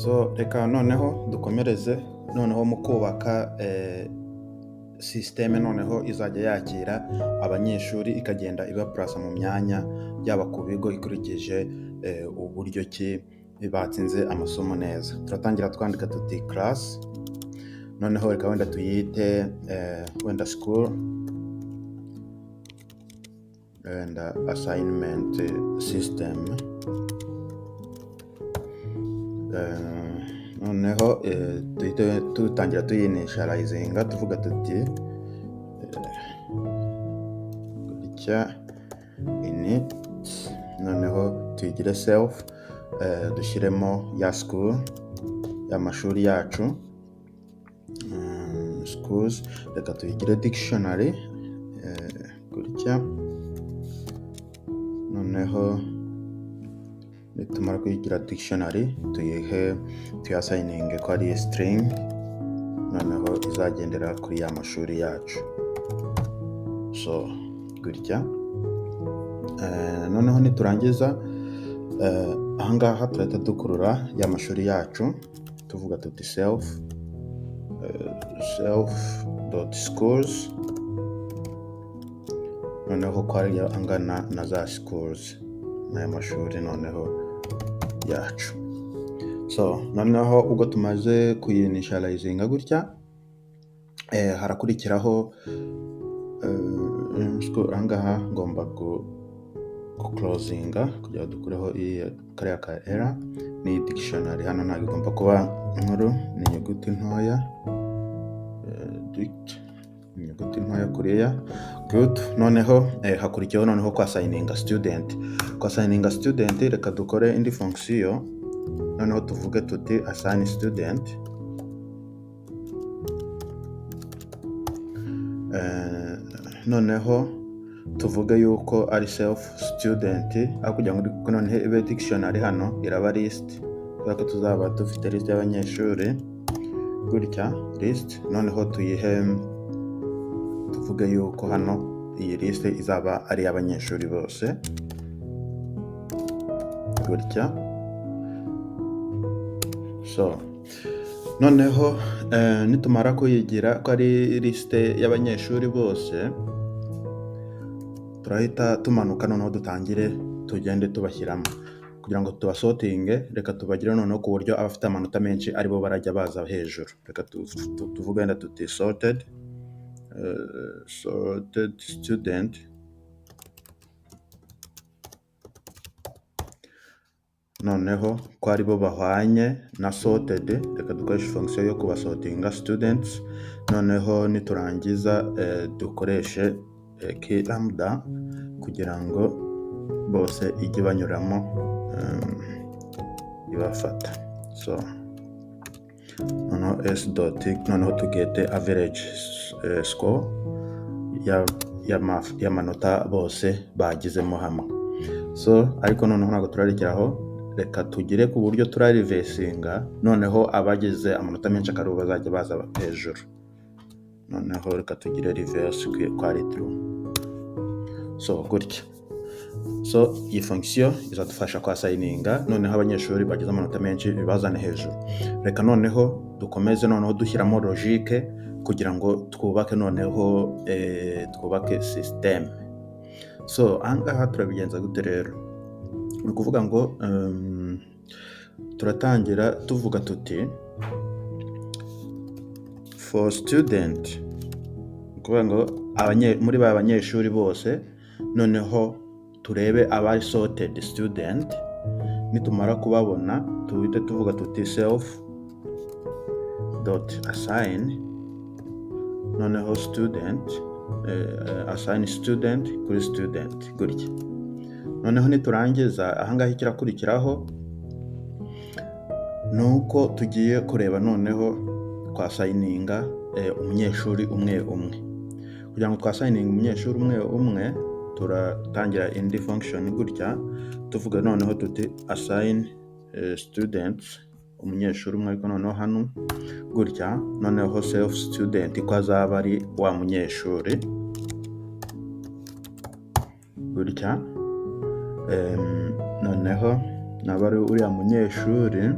So reka noneho dukomereze noneho mu kubaka sisiteme noneho izajya yakira abanyeshuri ikagenda ibaplasa mu myanya yaba ku bigo ikurikije uburyo ki batsinze amasomo neza. Turatangira twandika tuti class, noneho reka wenda tuyite wenda school and assignment system. Noneho tutangira tuyinitializinga tuvuga tuti gutya init, noneho tuyigire self, dushyiremo ya school y'amashuri yacu, schools, reka tuyigire dictionary gutya, noneho nitumara kuyigira dictionary tuyasayininge ko ari string, noneho izagendera kuri ya mashuri yacu. So gutya noneho niturangiza ahangaha turahita dukurura ya mashuri yacu tuvuga tuti self.schools, noneho ko ari angana na za schools n'aya mashuri noneho yacu. So noneho ubwo tumaze kuyinitializinga gutya harakurikiraho ahangaha ngomba closinga kugira dukureho kariya ka error. Ni dictionary hano ntabwo igomba kuba nkuru, ni inyuguti ntoya, inyuguti ntoya kuriya. Good. Noneho hakurikiyeho noneho kwasayininga student. Kwasayininga student reka dukore indi fonction, noneho tuvuge tuti assign student, noneho tuvuge yuko ari self student, aho kugira ngo noneho ibe dictionary hano iraba list, kubera ko tuzaba dufite list y'abanyeshuri gutya list. Noneho tuvuge yuko hano iyi list izaba ari abanyeshuri bose gutya. So noneho nitumara kuyigira ko ari list y'abanyeshuri bose, turahita tumanuka noneho dutangire tugende tubashyiramo kugira ngo tubasortinge. Reka tubagire noneho ku buryo abafite amanota menshi aribo barajya baza hejuru. Reka tuvuge wenda tuti sorted student, noneho ko aribo bahwanye na sorted reka dukoreshe fonction yo kubasortinga students. Noneho niturangiza dukoreshe key lambda kugira ngo bose ijye banyuramo ibafata. So noneho noneho tugete average score y'amanota bose bagizemo hamwe. So ariko noneho ntabwo turarekeraho, reka tugire ku buryo turarivesinga, noneho abagize amanota menshi akaribo bazajya baza hejuru. Noneho reka tugire reverse ko ari true. So gutya. So iyi fonction izadufasha kwasayininga noneho abanyeshuri bagize amanota menshi bibazane hejuru. Reka noneho dukomeze noneho dushyiramo logique kugira ngo twubake noneho twubake system. So ahangaha turabigenza gute rero? Ni ukuvuga ngo turatangira tuvuga tuti for student, kuvuga ngo muri ba banyeshuri bose, noneho turebe abari sorted student. Nitumara kubabona tuhite tuvuga tuti self.assign, noneho student assign student kuri student gutya. Noneho niturangiza ahangaha ikirakurikiraho nuko tugiye kureba noneho twasayininga umunyeshuri umwe umwe. Kugira ngo twasayininga umunyeshuri umwe umwe, turatangira indi function gutya tuvuga noneho tuti assign students, umunyeshuri umwe ariko noneho hano gutya, noneho self student ko azaba ari wa munyeshuri gutya. Noneho naba ari uriya munyeshuri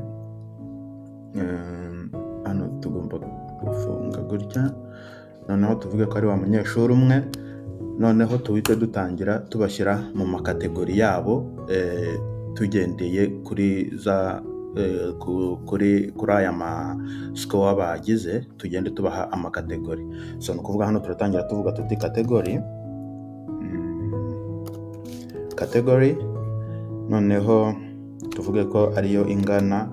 hano tugomba gufunga gutya, noneho tuvuge ko ari wa munyeshuri umwe, noneho tuhite dutangira tubashyira mu makategori yabo tugendeye kuri aya masikowa bagize, tugende tubaha amakategori. So ni ukuvuga hano turatangira tuvuga tuti kategori, noneho tuvuge ko ariyo ingana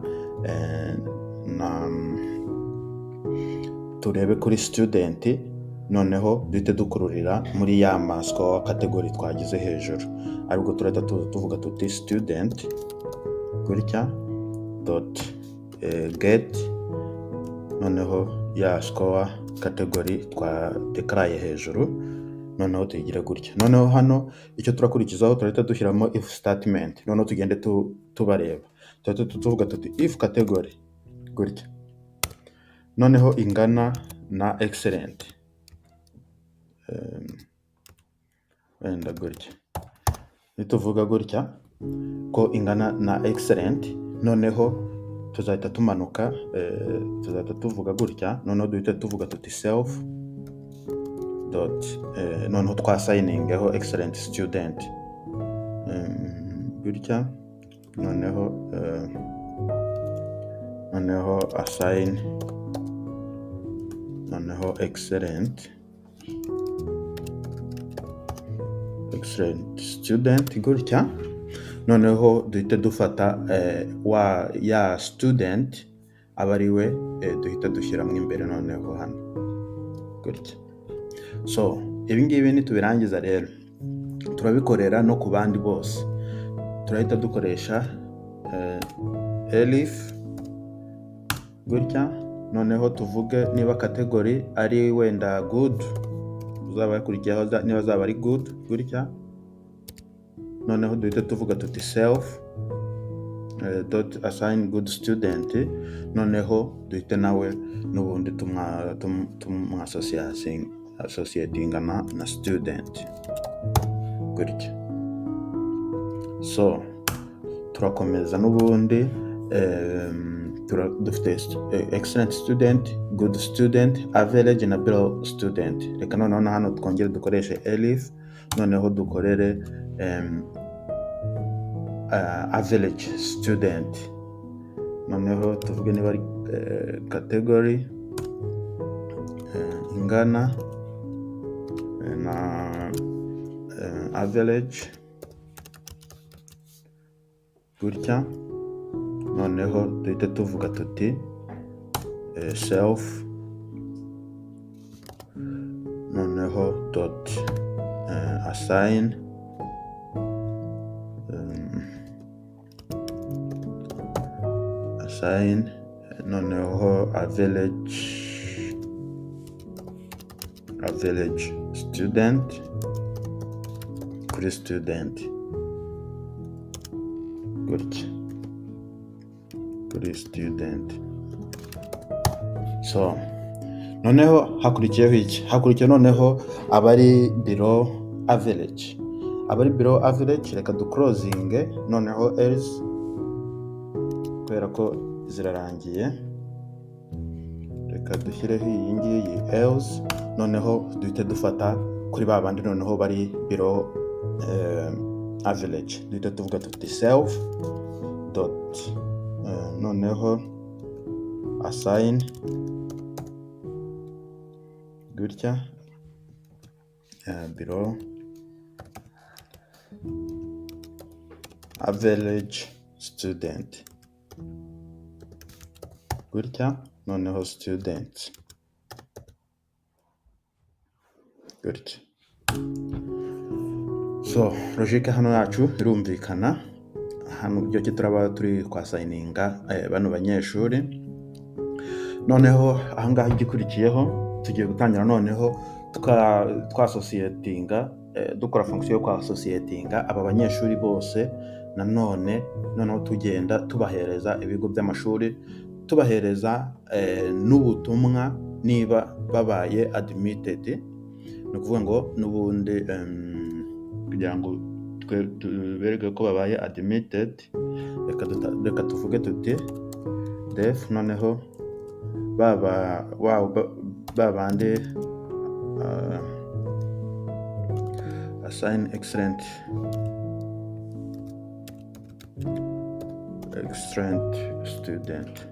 turebe kuri student, noneho duhite dukururira muri ya masikowa kategori twagize hejuru, ariko turahita tuvuga tuti student gutya dot get, noneho ya sikowa kategori twadekaraye hejuru, noneho tuyigire gutya. Noneho hano icyo turakurikizaho turahita dushyiramo if statement, noneho tugende tubareba, turahita tuvuga tuti if category gutya, noneho ingana na excellent, wenda gutya, nituvuga gutya ko ingana na excellent, noneho tuzahita tumanuka, tuzahita tuvuga gutya, noneho duhita tuvuga tuti self dot, noneho twasayiningeho excellent student gutya, noneho assign, noneho excellent student gutya, noneho duhite dufata ya student aba ari we duhita dushyiramo imbere, noneho hano gutya. So ibi ngibi nitubirangiza rero turabikorera no ku bandi bose, turahita dukoresha elif gutya, noneho tuvuge niba kategori ari wenda good, uzaba yakurikiyeho niba zaba ari good gutya, noneho duhite tuvuga tuti self dot assign good student, noneho duhite nawe n'ubundi associating na student gutya. So turakomeza n'ubundi, dufite excellent student, good student, average na below student. Reka noneho na hano twongere dukoreshe elif, noneho dukorere average student, noneho tuvuge niba ari category ingana na average gutya, noneho duhite tuvuga tuti self, noneho dot assign noneho average student kuri student gutya kuri student. So noneho hakurikiyeho iki? Hakurikiye noneho abari below average. Abari below average reka duclosinge, noneho else kubera ko zirarangiye, reka dushyireho iyi ngiyi else, noneho duhite dufata kuri ba bandi noneho bari below average, duhite tuvuga tuti self dot noneho assign gutya below average student gutya, noneho student gutya. So logique hano yacu irumvikana, hano byo turaba turi kwasayininga bano banyeshuri. Noneho ahangaha igikurikiyeho tugiye gutangira noneho twasosietinga, dukora fonction yo kwasosietinga aba banyeshuri bose, noneho tugenda tubahereza ibigo by'amashuri, tubahereza n'ubutumwa niba babaye admitted, ni ukuvuga ngo n'ubundi kugira ngo tubereke ko babaye admitted, reka tuvuge tuti def noneho babandi assign excellent student,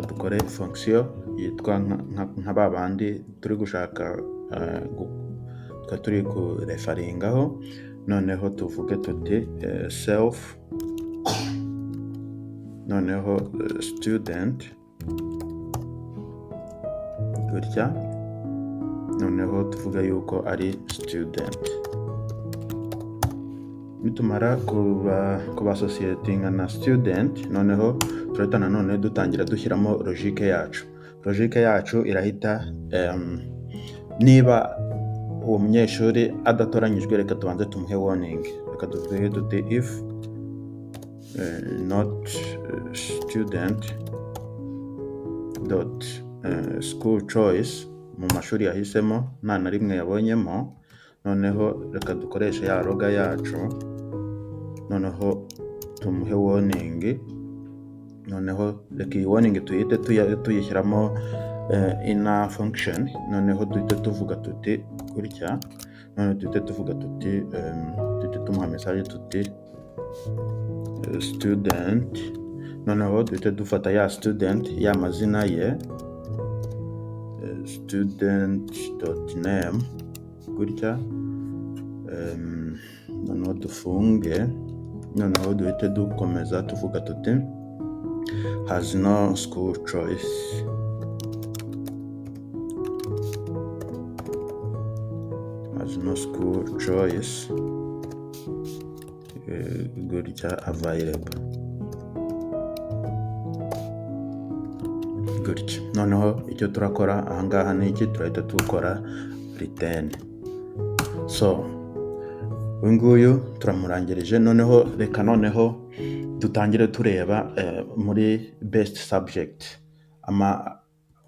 dukore fonction yitwa nka babandi turi gushaka turi kurefaringaho, noneho tuvuge tuti self noneho student gutya, noneho tuvuga yuko ari student. Nitumara kubasosietinga na student, noneho turahita nanone dutangira dushyiramo logique yacu irahita niba uwo munyeshuri adatoranyijwe, reka tubanze tumuhe warning, reka tuvuge tuti if not student dot school choice, mu mashuri yahisemo nta na rimwe yabonyemo, noneho reka dukoreshe ya loga yacu, noneho tumuhe warning, noneho reka iyi warning tuyite tuyishyiramo ina function, noneho duhite tuvuga tuti gutya, noneho duhite tuvuga tuti duhite tumuha message tuti student, noneho duhite dufata ya student ya mazina ye student.name gutya, noneho dufunge, noneho duhite dukomeza tuvuga tuti has no school choice, gutya available gutya. Noneho icyo turakora ahangaha ni iki, turahita tukora return. So uyu nguyu turamurangirije, noneho reka noneho dutangire tureba muri best subject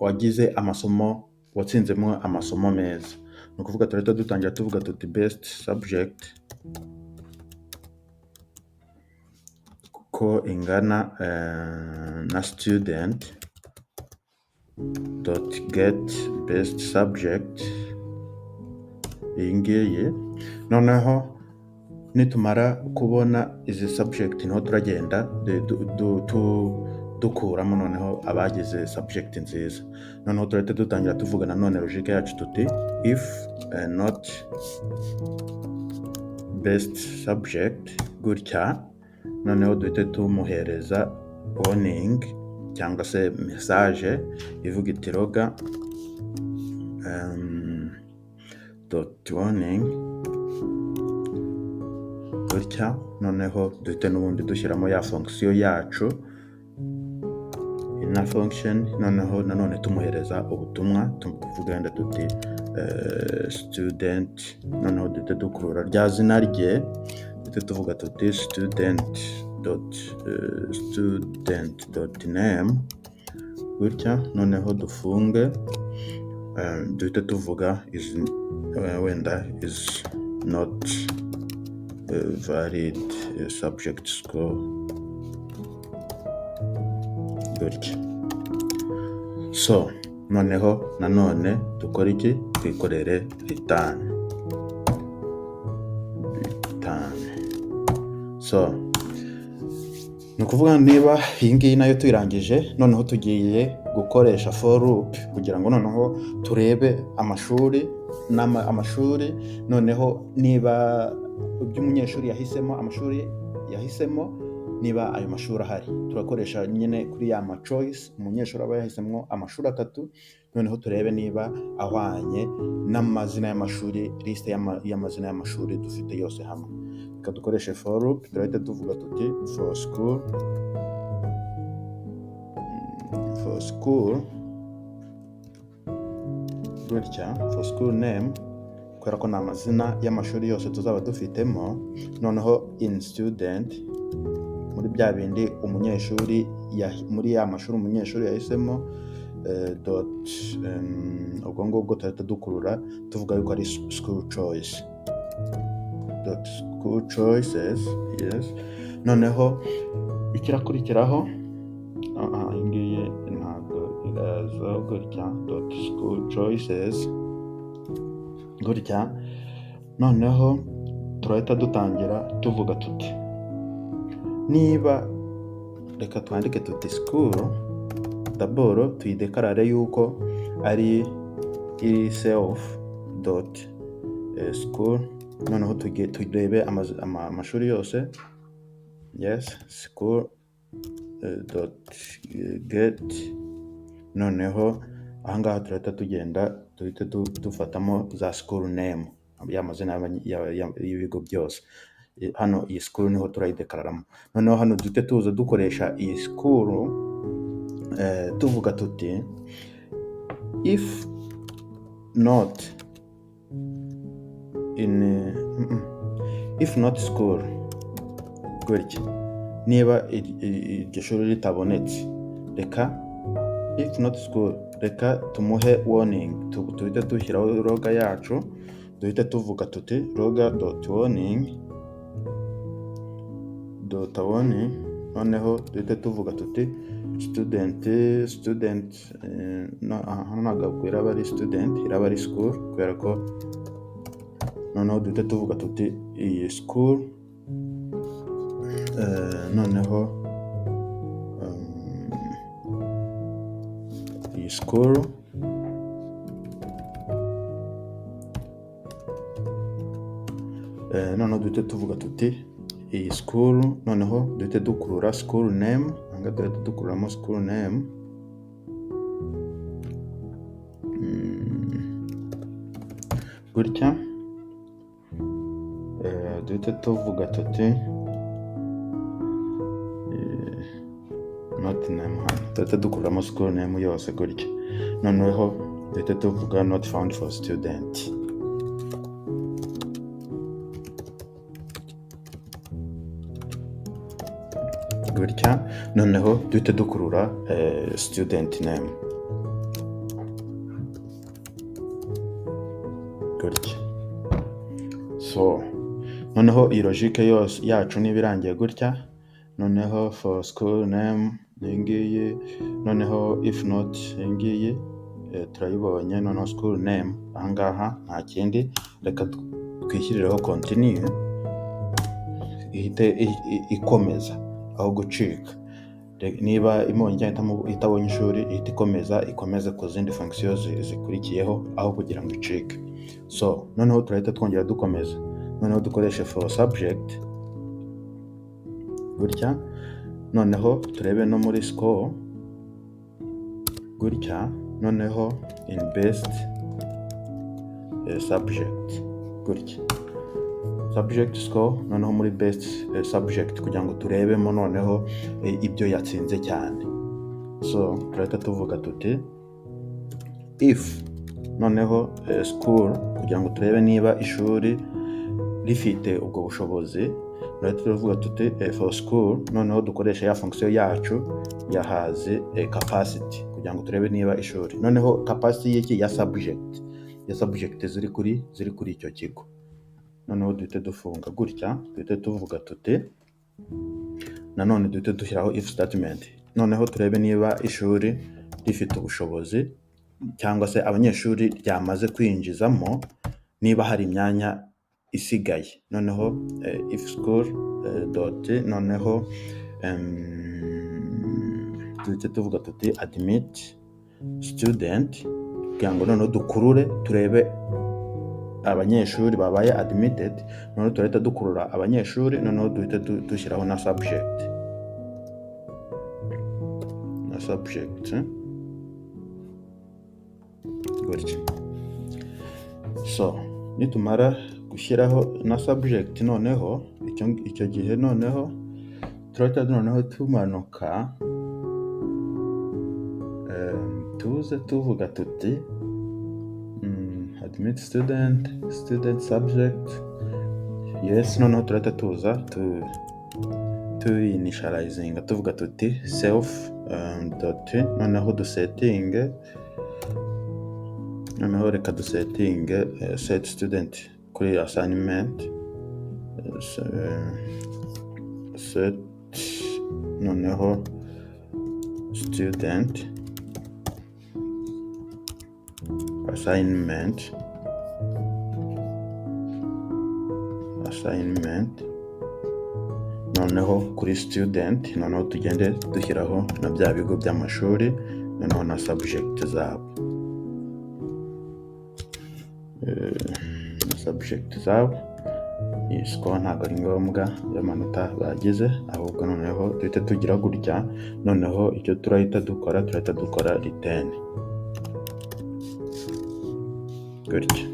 wagize amasomo, watsinzemo amasomo meza. Ni ukuvuga turahita dutangira tuvuga tuti best subject ko ingana na student dot get best subject, iyi ngiyi. Noneho nitumara kubona izi subject, niho turagenda dukuramo noneho abagize subject nziza. Noneho turahita dutangira tuvuga nanone logique yacu tuti if not best subject gutya, noneho duhite tumuhereza warning cyangwa se message ivuga iti loga dot warning gutya, noneho duhite n'ubundi dushyiramo ya fonction yacu ina function, noneho nanone tumuhereza ubutumwa tuvuga wenda tuti student, noneho duhite dukurura rya zina rye, duhite tuvuga tuti student.name gutya, noneho dufunge, duhite tuvuga wenda is not valid subject score gutya. So noneho nanone dukora iki, twikorere return. So ni ukuvuga niba iyi ngiyi nayo tuyirangije, noneho tugiye gukoresha for loop kugira ngo noneho turebe amashuri, noneho niba ibyo umunyeshuri yahisemo, amashuri yahisemo, niba ayo mashuri ahari, turakoresha nyine kuri ya choice umunyeshuri aba yahisemo amashuri 3, noneho turebe niba ahwanye n'amazina y'amashuri, liste y'amazina y'amashuri dufite yose hamwe. Reka dukoreshe for loop, turahita tuvuga tuti for school gutya, for school name, kubera ko ni amazina y'amashuri yose tuzaba dufitemo, noneho in student, muri bya bindi umunyeshuri muri ya mashuri umunyeshuri yahisemo, dot ubwo ngubwo turahita dukurura tuvuga yuko ari school choice dot school choices, yes. Noneho ikirakurikiraho gutya dot school choices gutya. Noneho turahita dutangira tuvuga tuti niba, reka twandike tuti school d'abord tuyidekarare yuko ari self dot school. Noneho turebe amashuri yose. Yes, school dot get. Noneho ahangaha turahita tugenda duhite dufatamo za school name, y'amazina y'ibigo byose. Hano iyi school niho turayidekararamo. Noneho hano duhite tuza dukoresha iyi school tuvuga tuti if not school gutya. Niba iryo shuri ritabonetse, reka if not school, reka tumuhe warning. Tuhite dushyiraho loga yacu, duhite tuvuga tuti loga dot warning. Noneho duhite tuvuga tuti student hano ntabwo iraba ari student, iraba ari school kubera ko. Noneho duhite tuvuga tuti iyi school noneho iyi school noneho duhite tuvuga tuti iyi school. Noneho duhite dukurura school name, anga duhite dukururamo school name gutya. Duhite tuvuga tuti not name hano, duhite dukuramo school name yose gutya. Noneho duhite tuvuga not found for student gutya. Noneho duhite dukurura student name gutya. So noneho iyi logique yose yacu niba irangiye gutya. Noneho for school name iyi ngiyi. Noneho if not iyi ngiyi turayibonye. Noneho school name ahangaha nta kindi, reka twishyirireho continue, ihite ikomeza aho gucika. Niba itabonye ishuri ihita ikomeze ku zindi fonction zikurikiyeho aho kugira ngo icike. So noneho turahita twongera dukomeza. Noneho dukoreshe for subject gutya. Noneho turebe no muri score gutya. Noneho in best subject gutya, subject score. Noneho muri best subject kugira ngo turebemo noneho ibyo yatsinze cyane. So turahita tuvuga tuti if noneho school kugira ngo turebe niba ishuri rifite ubwo bushobozi. Turahita tuvuga tuti for school. Noneho dukoresha ya fonction yacu ya has capacity kugira ngo turebe niba ishuri. Noneho capacity y'iki ya subject ziri kuri icyo kigo. Noneho duhite dufunga gutya. Duhite tuvuga tuti nanone duhite dushyiraho if statement. Noneho turebe niba ishuri rifite ubushobozi cyangwa se abanyeshuri ryamaze kwinjizamo, niba hari imyanya isigaye. Noneho if school dot noneho duhite tuvuga tuti admit student kugira ngo noneho dukurure turebe abanyeshuri babaye admitted. Noneho turahita dukurura abanyeshuri. Noneho duhite dushyiraho na subject gutya. So nitumara gushyiraho na subject, noneho icyo gihe noneho turahita noneho tumanuka tuze tuvuga tuti admit student subject. Yes. Noneho turahita tuza initializinga tuvuga tuti self dot. Noneho dusetting. Noneho reka dusetting set student kuri assignment set. Noneho student assignment noneho kuri student noneho tugende dushyiraho na bya bigo by'amashuri noneho na subject zabo iyi score ntabwo ari ngombwa y'amanota bagize, ahubwo noneho duhita tugira gutya, noneho icyo turahita dukora return gutya.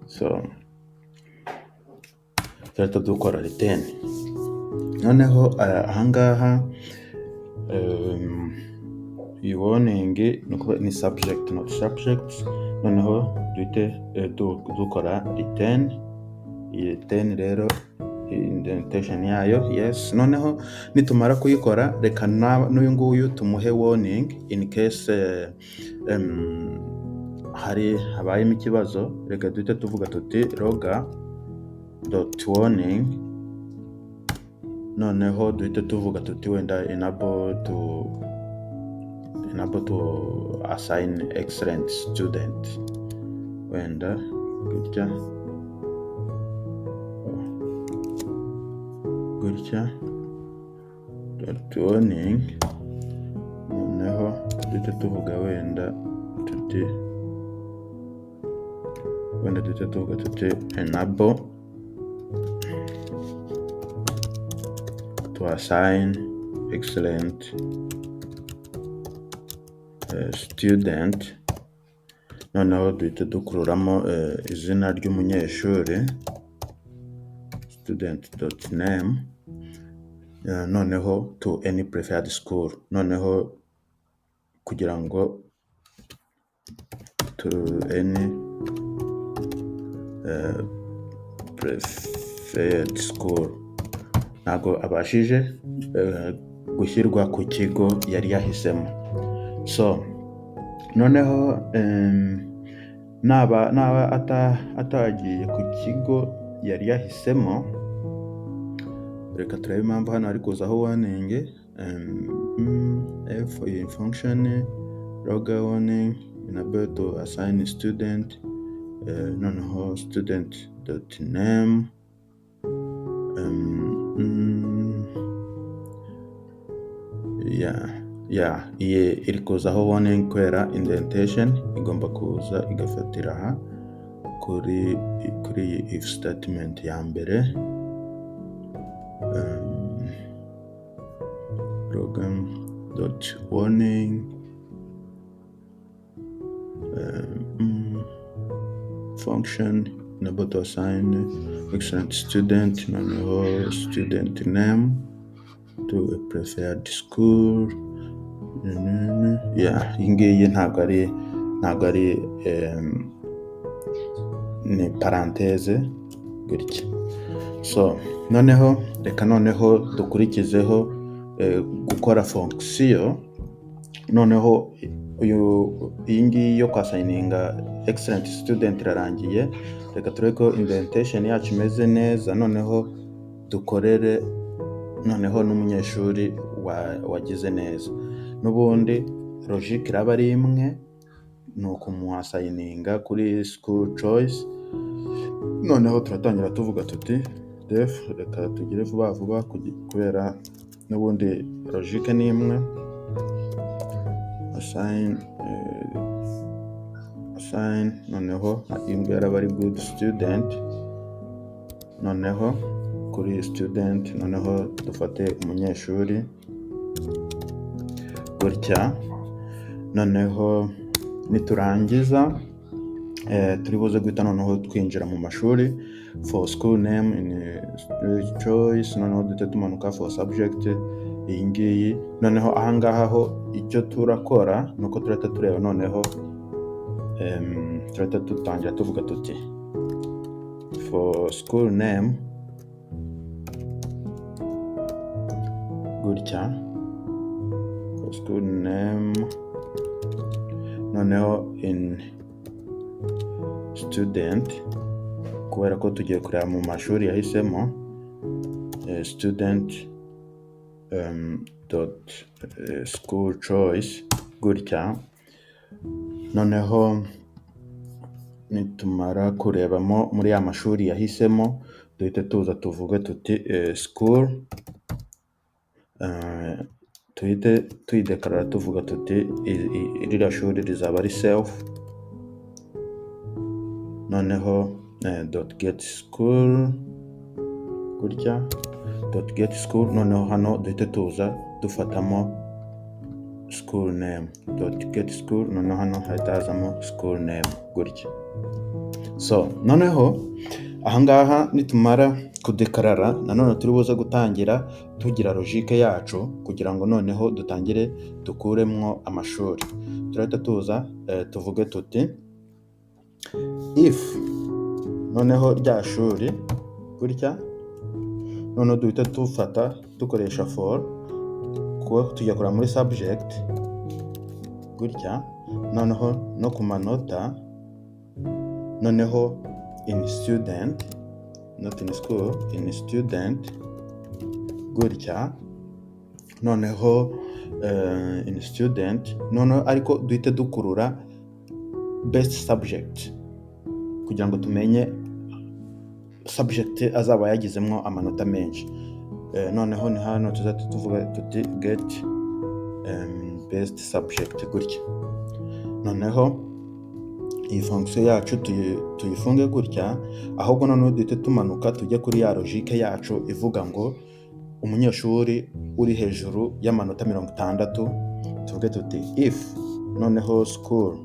So turahita dukora return, noneho ahangaha iyi warning ni subject not subjects, noneho duhite dukora return. Iyi return rero indentation yayo yes, noneho nitumara kuyikora reka n'uyu nguyu tumuhe warning in case habayemo ikibazo. Reka duhite tuvuga tuti logger.warning, noneho duhite tuvuga tuti wenda enable to assign excellent student, wenda gutya warning, noneho duhite tuvuga wenda tuti enable to assign excellent student, noneho duhite dukururamo izina ry'umunyeshuri student.name, noneho to any preferred school, noneho kugira ngo to any preferred school ntabwo abashije gushyirwa ku kigo yari yahisemo. So noneho naba atagiye ku kigo yari yahisemo, reka turebe impamvu hano ari kuzaho warning for function logger warning enable to assign student, noneho student.name iye iri kuzaho warning kubera indentation igomba kuza igafatira aha kuri if statement ya mbere. Program.warning function enable to assign excellent student, noneho student name to a preferred school. Iyi ngiyi ntabwo ari ni parenthèse gutya. So noneho reka dukurikizeho gukora fonction. Noneho iyi ngiyi yo kwasayininga excellent student irarangiye, reka turebe ko indentation yacu imeze neza, noneho dukorere noneho n'umunyeshuri wagize neza. N'ubundi logique iraba ari imwe, ni ukumuhasayininga kuri school choice. Noneho turatangira tuvuga tuti reka tugire vuba kubera n'ubundi logique ni imwe. assign noneho imbwa yaraba ari good student, noneho kuri student noneho dufate umunyeshuri gutya. Noneho niturangiza turi buze guhita noneho twinjira mu mashuri for school name in choice, noneho duhita tumanuka for subject iyi ngiyi. Noneho ahangaha ho icyo turakora nuko turahita tureba, noneho turahita dutangira tuvuga tuti for school name gutya, for school name, noneho in student kubera ko tugiye kureba mu mashuri yahisemo student dot school choice gutya. noneho nitumara kurebamo muri ya mashuri yahisemo duhite tuza tuvuge tuti school, tuhite tuyidekarara tuvuga tuti ririya shuri rizaba ari self, noneho .get school gutya .get school, noneho hano duhite tuza dufatamo school name .get school, noneho hano hahita hazamo school name gutya. So noneho ahangaha nitumara kudekarara nanone turi buze gutangira tugira logique yacu kugira ngo noneho dutangire dukuremwo amashuri. Turahita tuza tuvuge tuti if, noneho rya shuri gutya, noneho duhita tufata dukoresha for kuba tujya kureba muri subject gutya, noneho no ku manota, noneho in student, not in school, in student gutya, noneho in student, noneho ariko duhite dukurura best subject kugira ngo tumenye subject azaba yagizemo amanota menshi. Noneho ni hano tuzahita tuvuga tuti get best subject gutya, noneho iyi fonction yacu tuyifunge gutya, ahubwo noneho duhite tumanuka tujye kuri ya logique yacu ivuga ngo umunyeshuri uri hejuru y'amanota 60 tuvuge tuti if, noneho school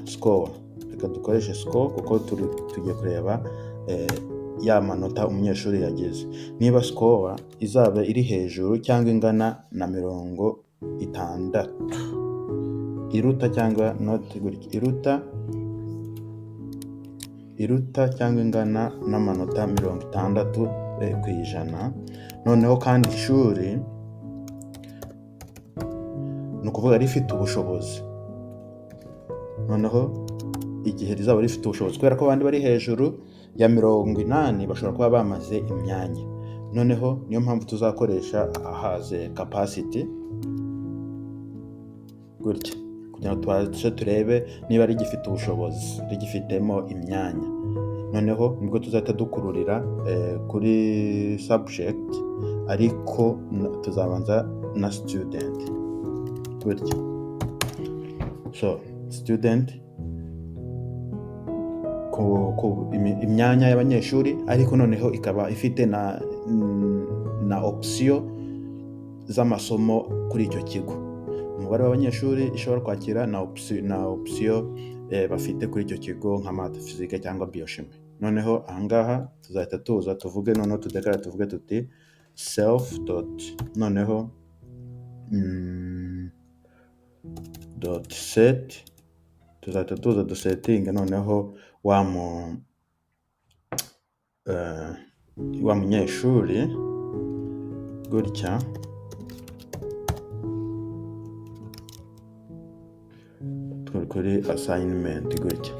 score, reka dukoreshe score kuko tugiye kureba ya manota umunyeshuri yagize. Niba score izaba iri hejuru cyangwa ingana na 60, iruta cyangwa not gutya, iruta cyangwa ingana n'amanota 60%, noneho kandi ishuri ni ukuvuga rifite ubushobozi, noneho igihe rizaba rifite ubushobozi kubera ko abandi bari hejuru ya 80 bashobora kuba bamaze imyanya, noneho niyo mpamvu tuzakoresha ahaze capacity gutya kugira ngo tubashe turebe niba rigifite ubushobozi, rigifitemo imyanya, noneho nibwo tuzahita dukururira kuri subject, ariko tuzabanza na student gutya. So student imyanya y'abanyeshuri, ariko noneho ikaba ifite na option z'amasomo kuri icyo kigo, umubare w'abanyeshuri ishobora kwakira na option bafite kuri icyo kigo nka math, physique cyangwa biochimie. Noneho ahangaha tuzahita tuza tuvuge, noneho tudekara tuvuge tuti self noneho .set, tuzahita tuza dusetting noneho wa munyeshuri gutya, kuri assignment gutya,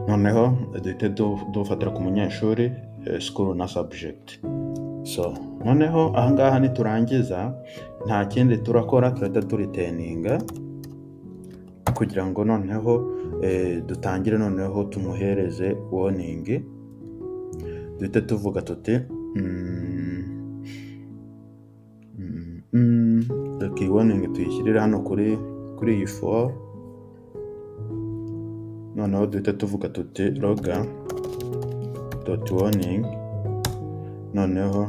noneho duhite dufatira ku munyeshuri school na subject. So noneho ahangaha niturangiza nta kindi turakora, turahita turiteninga kugira ngo noneho dutangire noneho tumuhereze warning. Duhite tuvuga tuti warning tuyishyirira hano kuri iyi for, noneho duhite tuvuga tuti logger.warning, noneho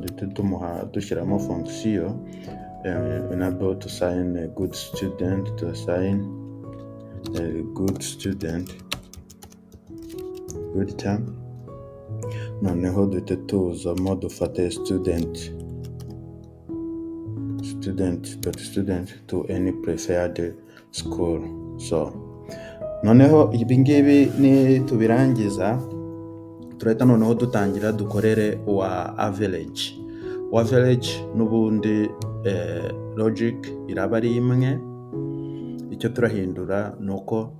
duhite dushyiramo fonction enable to assign a good student to assign a good student gutya, noneho duhite tuzamo dufate student to any preferred school. So noneho ibi ngibi ni tubirangiza, turahita noneho dutangira dukorere wa average. N'ubundi logic iraba ari imwe, icyo turahindura nuko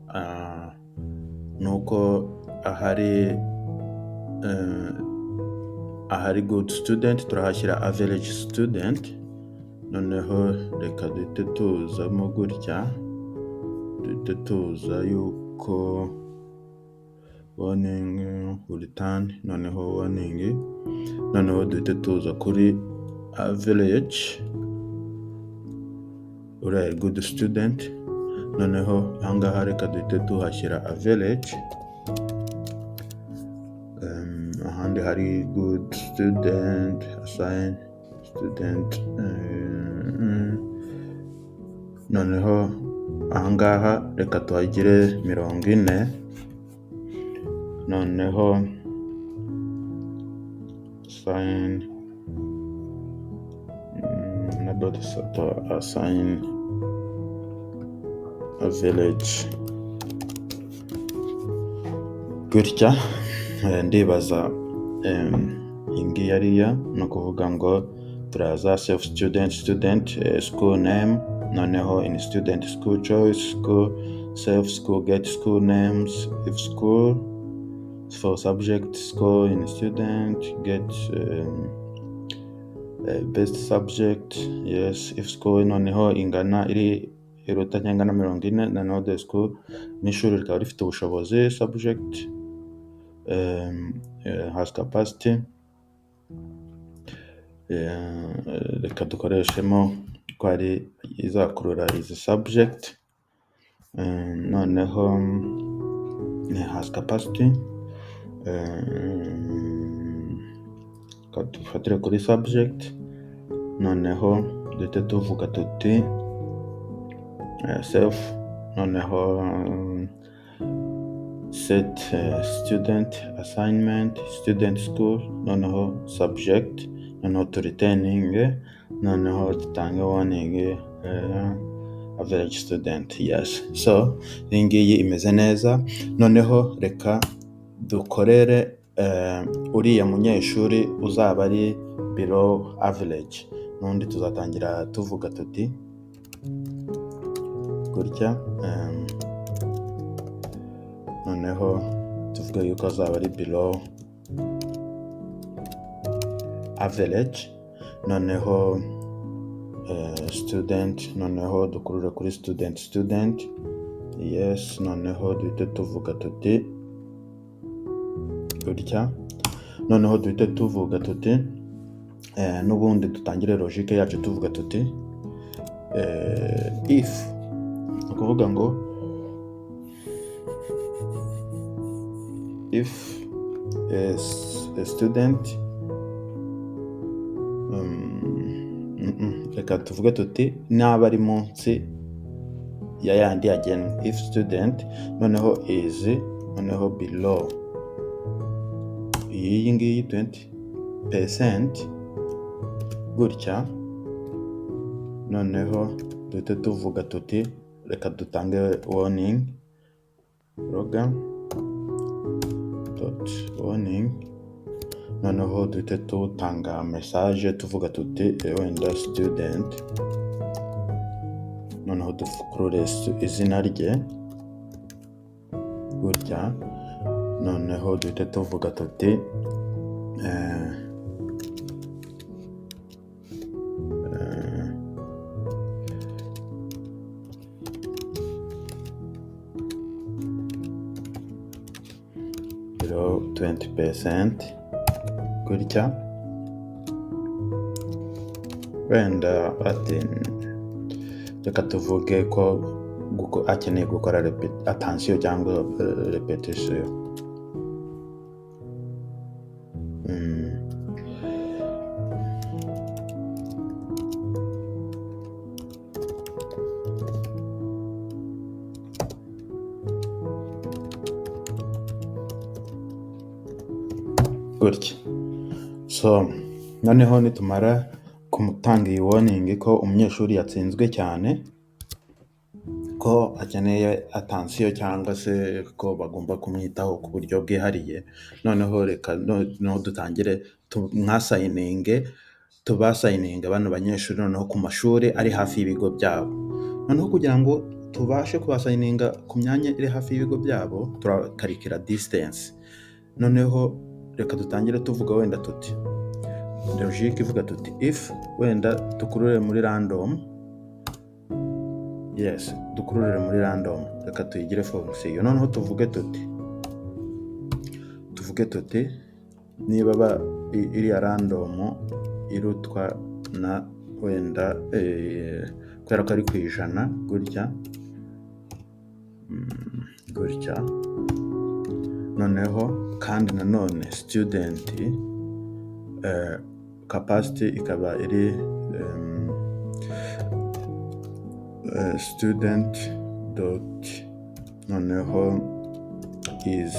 ahari good student turahashyira average student noneho reka duhite tuzamo gutya, duhite tuza yuko warning return, noneho warning, noneho duhite tuza kuri average, uriya good student, noneho ahangaha reka duhite tuhashyira average, ahandi hari good student, assign student, noneho ahangaha reka tuhagire 40, noneho assign na dot assign average gutya. Ndibaza iyi ngiyi ariya, ni ukuvuga ngo turaza self student, school name, noneho in student school choice, school self, school get school names, if school for subject, school in student get best subject, yes, if school noneho ingana iruta cyangwa na 40, noneho the school n'ishuri rikaba rifite ubushobozi, subject has capacity, reka dukoreshemo ko ari izakurura izi subject, noneho has capacity, dufatire kuri subject, noneho duhite tuvuga tuti self, noneho set student assignment, student school, noneho subject, noneho to returning, noneho dutange warning average student, yes. So iyi ngiyi imeze neza. Noneho reka dukorere uriya munyeshuri uzaba ari below average, n'undi tuzatangira tuvuga tuti gutya, noneho tuvuga yuko azaba ari below average, noneho student, noneho dukurure kuri student, yes, noneho duhite tuvuga tuti gutya, noneho duhite tuvuga tuti n'ubundi dutangire logique yacu tuvuga tuti if, ukuvuga ngo if a student reka tuvuge tuti naba ari munsi ya yandi again, if student noneho is, noneho below iyi ngiyi 20% gutya, noneho duhite tuvuga tuti reka dutange warning, program dot warning, noneho duhite tutanga message tuvuga tuti wenda student, noneho dukurure izina rye gutya, noneho duhite tuvuga tuti below 20% gutya, wenda ati reka tuvuge ko akeneye gukora attention cyangwa repetition, gutya. So noneho nitumara kumutanga iyi warning ko umunyeshuri yatsinzwe cyane, ko akeneye attention cyangwa se ko bagomba kumwitaho ku buryo bwihariye, noneho reka no dutangire tubasayininge bano banyeshuri noneho ku mashuri ari hafi y'ibigo byabo. Noneho kugira ngo tubashe kubasayininga ku myanya iri hafi y'ibigo byabo, turakarikira distance. Noneho reka dutangire tuvuga wenda tuti logique ivuga tuti if wenda dukurure muri random, yes dukururire muri random, reka tuyigire fonction. Noneho tuvuge tuti niba iriya random irutwa na wenda kubera ko ari ku ijana gutya, noneho kandi nanone student capacity ikaba iri student dot noneho is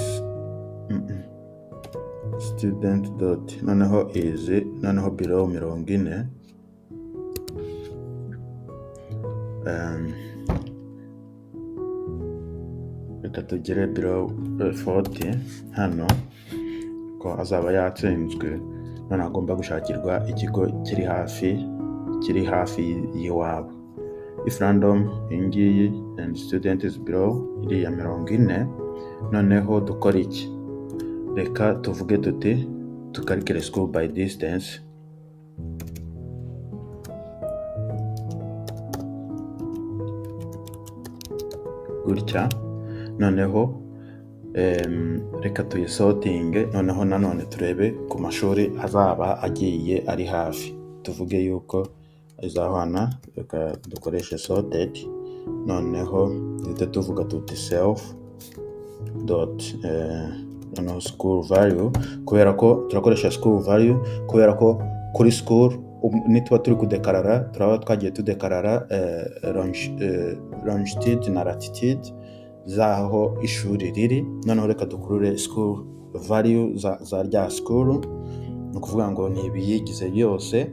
student dot noneho is noneho below 40, reka tugere below 40 hano ko azaba yatsinzwe. None agomba gushakirwa ikigo kiri hafi y'iwabo. If random ingiyi and student is below iriya 40, noneho dukora iki? Reka tuvuge tuti tukalkule school by distance, gutya. Noneho reka tuyisortinge, noneho nanone turebe ku mashuri azaba agiye ari hafi. Tuvuge yuko izahwana, reka dukoreshe sorted, noneho duhita tuvuga tuti self dot noneho school value, kubera ko turakoresha school value kubera ko kuri school nituba turi kudekarara turaba twagiye tudekarara longitude na latitude zaho ishuri riri. Noneho reka dukurure school value za rya school, ni ukuvuga ngo ni ibiyigize byose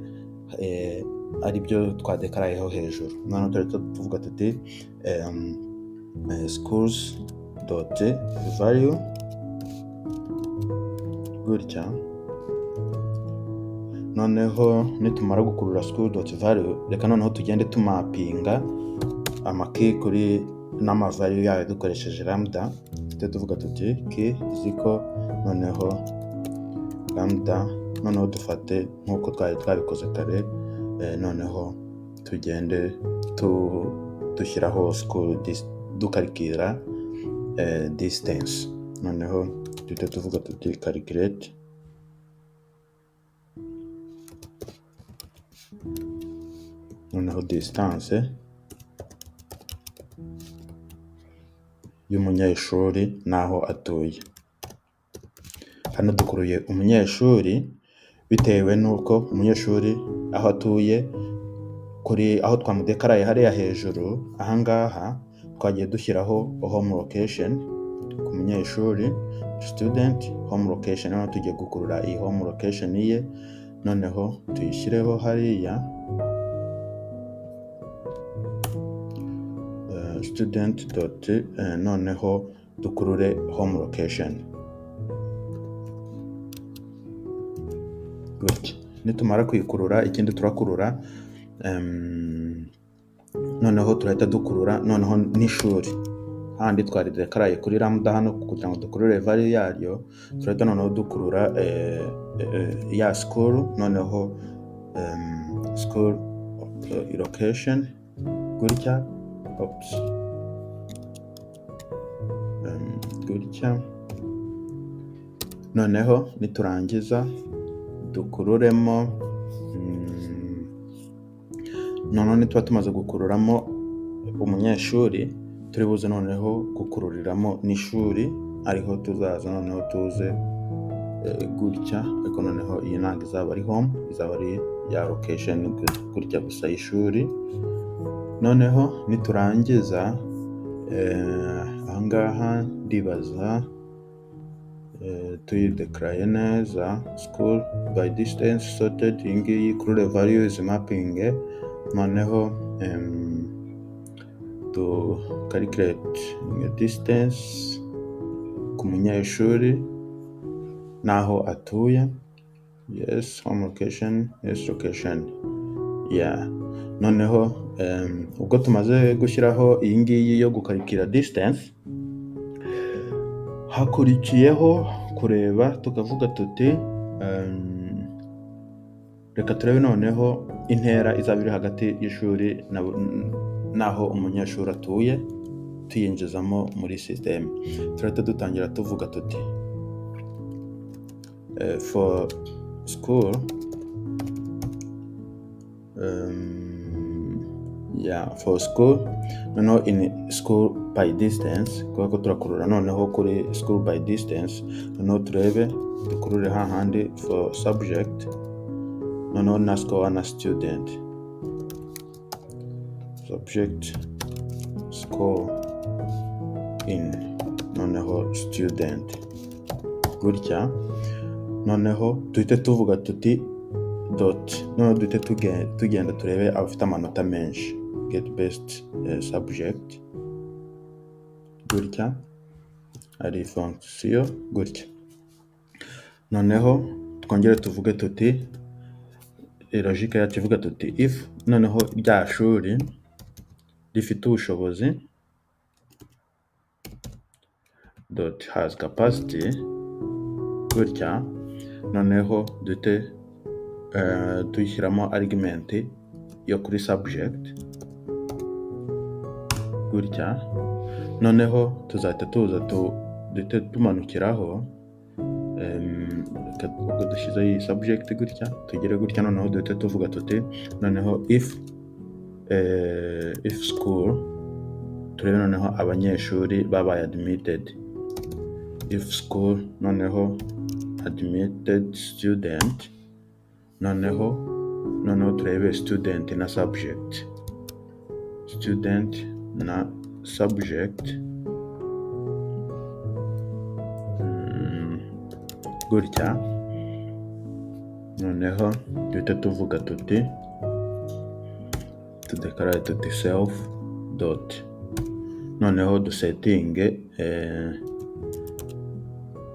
ari byo twadekarayeho hejuru. Noneho turahita tuvuga tuti schools dot value gutya. Noneho nitumara gukurura school dot value, reka noneho tugende tumapinga amaki kuri n'ama value yayo dukoresheje lambda. Tuvuga tuti key ziko noneho lambda, noneho dufate nkuko twari twabikoze kare, noneho tugende dushyiraho school dukalkira distance. Noneho tuvuga tuti calculate, noneho distance y'umunyeshuri naho atuye. Hano dukuruye umunyeshuri bitewe nuko umunyeshuri aho atuye kuri aho twamudekaraye hariya hejuru. Ahangaha twagiye dushyiraho home location ku munyeshuri, student home location. Noneho tugiye gukurura iyi home location ye, noneho tuyishyireho hariya student dot noneho dukurure home location gutya. Nitumara kuyikurura, ikindi turakurura noneho turahita dukurura noneho n'ishuri handi twari dekaraye kuri lambda hano kugira ngo dukurure value yaryo. Turahita noneho dukurura ya school, noneho school location gutya, gutya. Noneho niturangiza dukururemo noneho nituba tumaze gukururamo umunyeshuri, turi buze noneho gukururiramo n'ishuri, ariho tuzaza noneho tuze gutya. Ariko noneho iyi ntabwo izaba ari home, izaba ari ya location gutya gusa y'ishuri. Noneho niturangiza ahangaha ndibaza tuyidekaraye neza, school by distance sorted, iyi ngiyi kurure value is mapping. Noneho to calculate distance ku munyeshuri naho atuye, yes home location, yes location, yeah. Noneho ubwo tumaze gushyiraho iyi ngiyi yo gukalkira distance, hakurikiyeho kureba tukavuga tuti reka turebe noneho intera izaba iri hagati y'ishuri n'aho umunyeshuri atuye tuyinjizamo muri sisiteme. turahita dutangira tuvuga tuti for school for school noneho in school by distance, kubera ko turakurura noneho kuri school by distance, noneho turebe dukurure hahandi for subject, noneho na score na student, subject score in, noneho student, gutya. Noneho duhite tuvuga tuti dot, noneho duhite tugenda turebe abafite amanota menshi, get best subject, gutya, ari fonction, gutya. Noneho twongere tuvuge tuti logique yacu ivuga tuti if noneho rya shuri rifite ubushobozi dot has capacity, gutya. Noneho duhite dushyiramo argument yo kuri subject, gutya. Noneho tuzahita duhite tumanukiraho ubwo dushyizeho iyi subject gutya, tugere gutya. Noneho duhite tuvuga tuti noneho if school, turebe noneho abanyeshuri babaye admitted, if school, noneho admitted student, noneho turebe student na subject, student na subject, gutya. Noneho duhite tuvuga tuti tudekarare tuti self dot, noneho dusetinge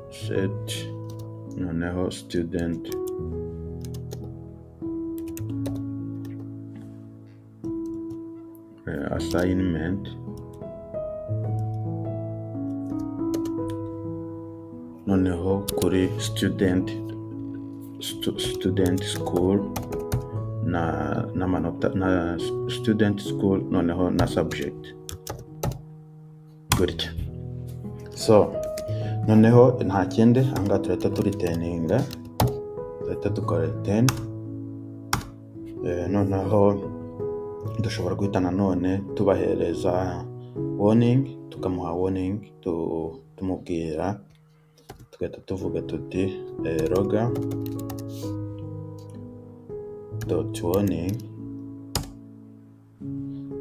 set, noneho student assignment, noneho kuri student school na manota na student school, noneho na subject, gutya. So noneho nta kindi, ahangaha turahita turiteninga, turahita dukora 10. Noneho dushobora guhita nanone tubahereza warning, tukamuha warning, tumubwira, tugahita tuvuga tuti roga dot warning,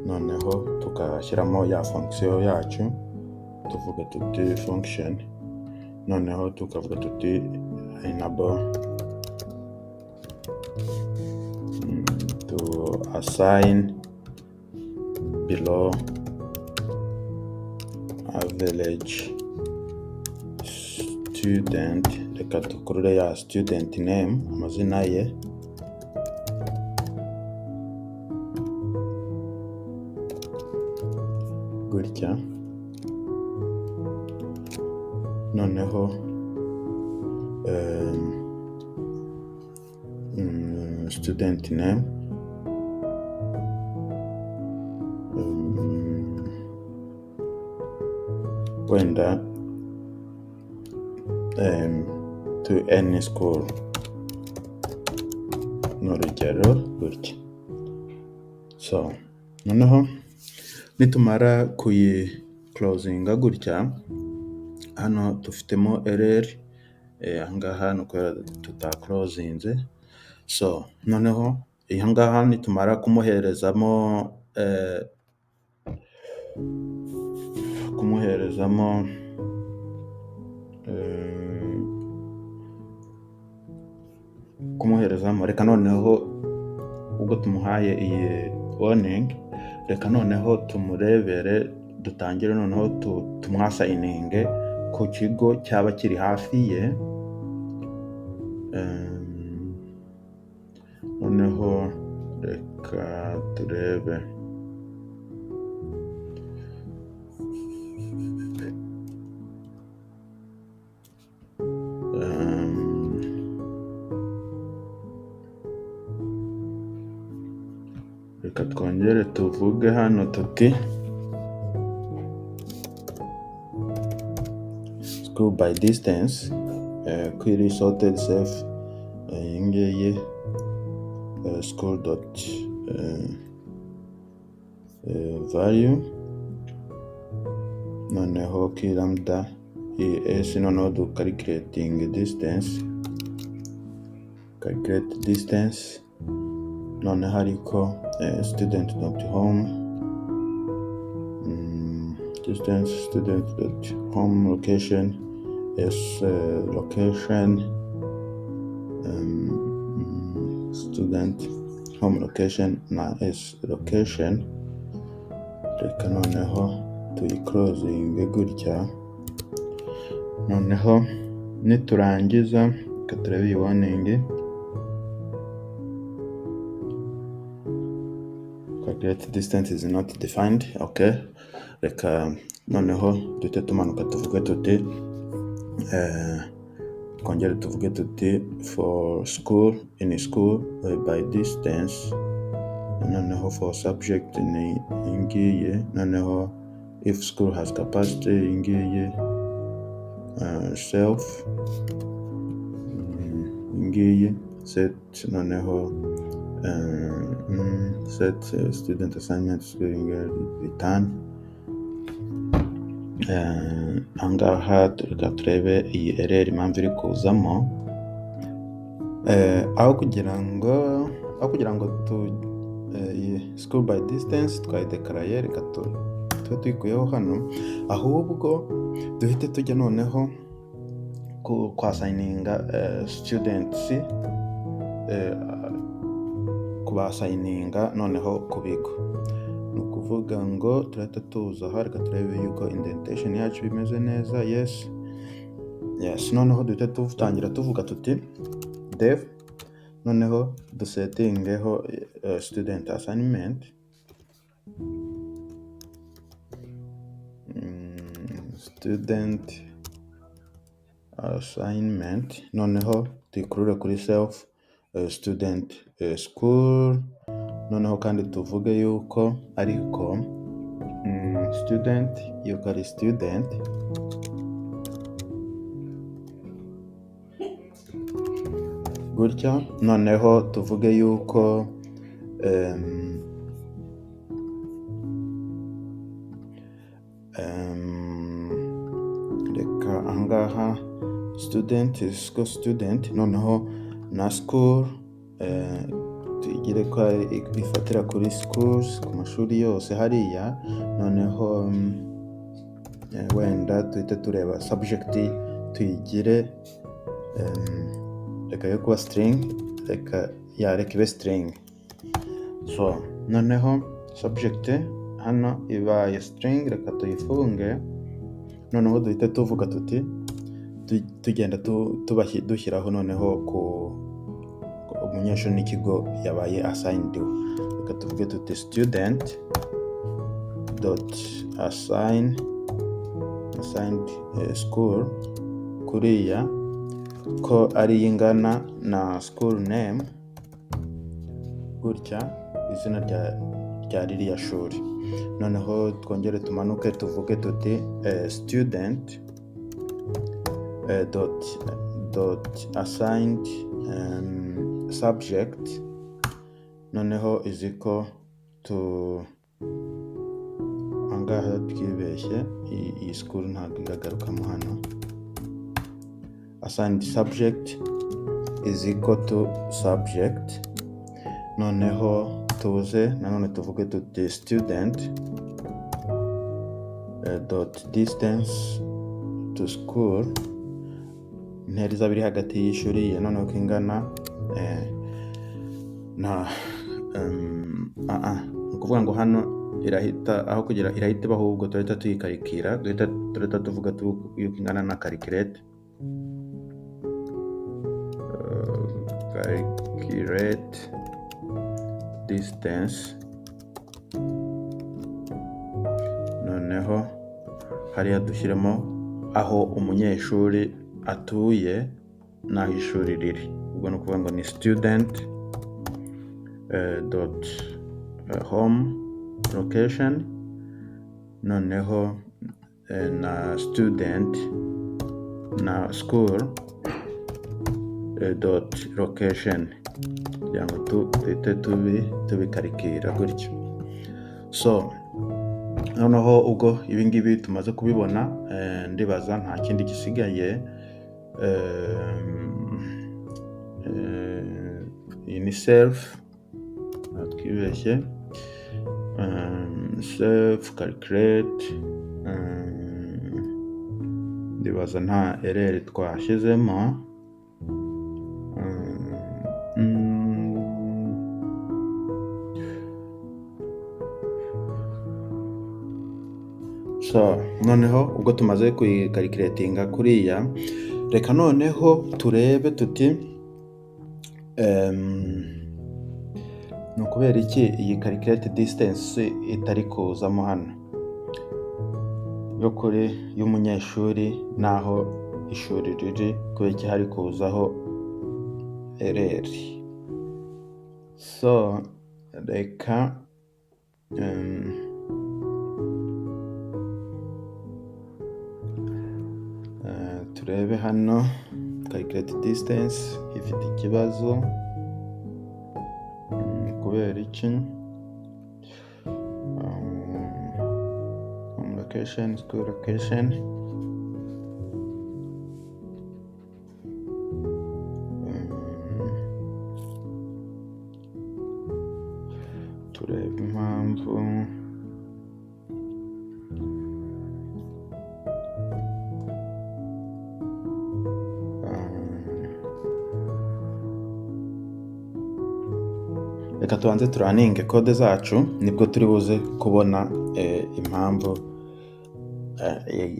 noneho tukashyiramo ya fonction yacu, tuvuga tuti function, noneho tukavuga tuti enable to assign below average student, reka dukurure ya student name, amazina ye, gutya. Noneho student name, wenda to any school, n'urugero, gutya. So noneho nitumara kuyi closinga gutya, hano dufitemo error, ahangaha ni ukubera tutaclosinze. So noneho ahangaha nitumara kumuherezamo reka noneho ubwo tumuhaye iyi warning, reka noneho tumurebere, dutangire noneho tumwasayininge ku kigo cyaba kiri hafi ye. Noneho reka turebe reka twongere tuvuge hano tuti school by distance, query sorted safe, iyi ngiyi school dot value, noneho key lambda es, noneho du calculating distance, calculate distance, noneho ariko student dot home, distance student dot home location is location, student home location na is location. Reka noneho tuyiclosinge gutya, noneho niturangiza reka turebe iyi warning, calculate distance is not defined. Okay, reka noneho duhite tumanuka tuvuge tuti twongere tuvuge tuti for school, in school by distance, noneho for subject ni ingiye, noneho if school has capacity ingiye, self ingiye, set, noneho set student assignment return. Angaha reka turebe iyi error impamvu iri kuzamo, aho kugira ngo school by distance twayidekaraye, reka tube tuyikuyeho hano, ahubwo duhite tujya noneho kwasayininga students, kubasayininga noneho ku bigo. Ni ukuvuga ngo turahita tuza aha, reka turebe yuko indentation yacu bimeze neza. Yes, noneho duhita tutangira tuvuga tuti dev, noneho dusetingeho student assignment, student assignment, noneho tuyikurure kuri self student school, noneho kandi tuvuge yuko ariko student, yuko ari student gutya, noneho tuvuge yuko reka ahangaha student is ko student, noneho na school tugire ko ifatira kuri schools, ku mashuri yose hariya, noneho wenda tuhite tureba subject tuyigire reka yo kuba string, reka ibe string. So noneho subject hano ibaye string, reka tuyifunge, noneho duhite tuvuga tuti tugenda dushyiraho noneho ku umunyeshuri n'ikigo yabaye assigned. Reka tuvuge tuti student dot assigned school, kuriya ko ari ingana na school name gutya, izina rya ririya shuri. Noneho twongere tumanuke tuvuge tuti student dot assigned subject, noneho is equal to, angaha twibeshye iyi school ntabwo iragarukamo hano, assigned subject is equal to subject, noneho tuze nanone tuvuge tuti student dot distance to school, intera izaba iri hagati y'ishuri ye, noneho ko ingana na ni ukuvuga ngo hano irahita, aho kugira irahita iba, ahubwo turahita tuyikarikira, turahita tuvuga yuko ingana na calculate distance, noneho hariya dushyiremo aho umunyeshuri atuye n'aho ishuri riri, ubwo ni ukuvuga ngo ni student dot home location, noneho na student na school dot location, kugira ngo duhite tubikarikira gutyo. So noneho ubwo ibingibi tumaze kubibona, ndibaza nta kindi gisigaye. Iyi ni self, twibeshye, self calculate, ndibaza nta erreur twashyizemo. So noneho ubwo tumaze kuyikalculatinga kuriya, reka noneho turebe tuti ni ukubera iki iyi calculate distance itari kuzamo hano yo kuri y'umunyeshuri n'aho ishuri riri, kubera iki hari kuzaho erreur. So reka turebe hano calculate distance ifite ikibazo. Kubera iki? Home location, school location, turebe impamvu. Reka tubanze turaninge kode zacu, nibwo turi buze kubona impamvu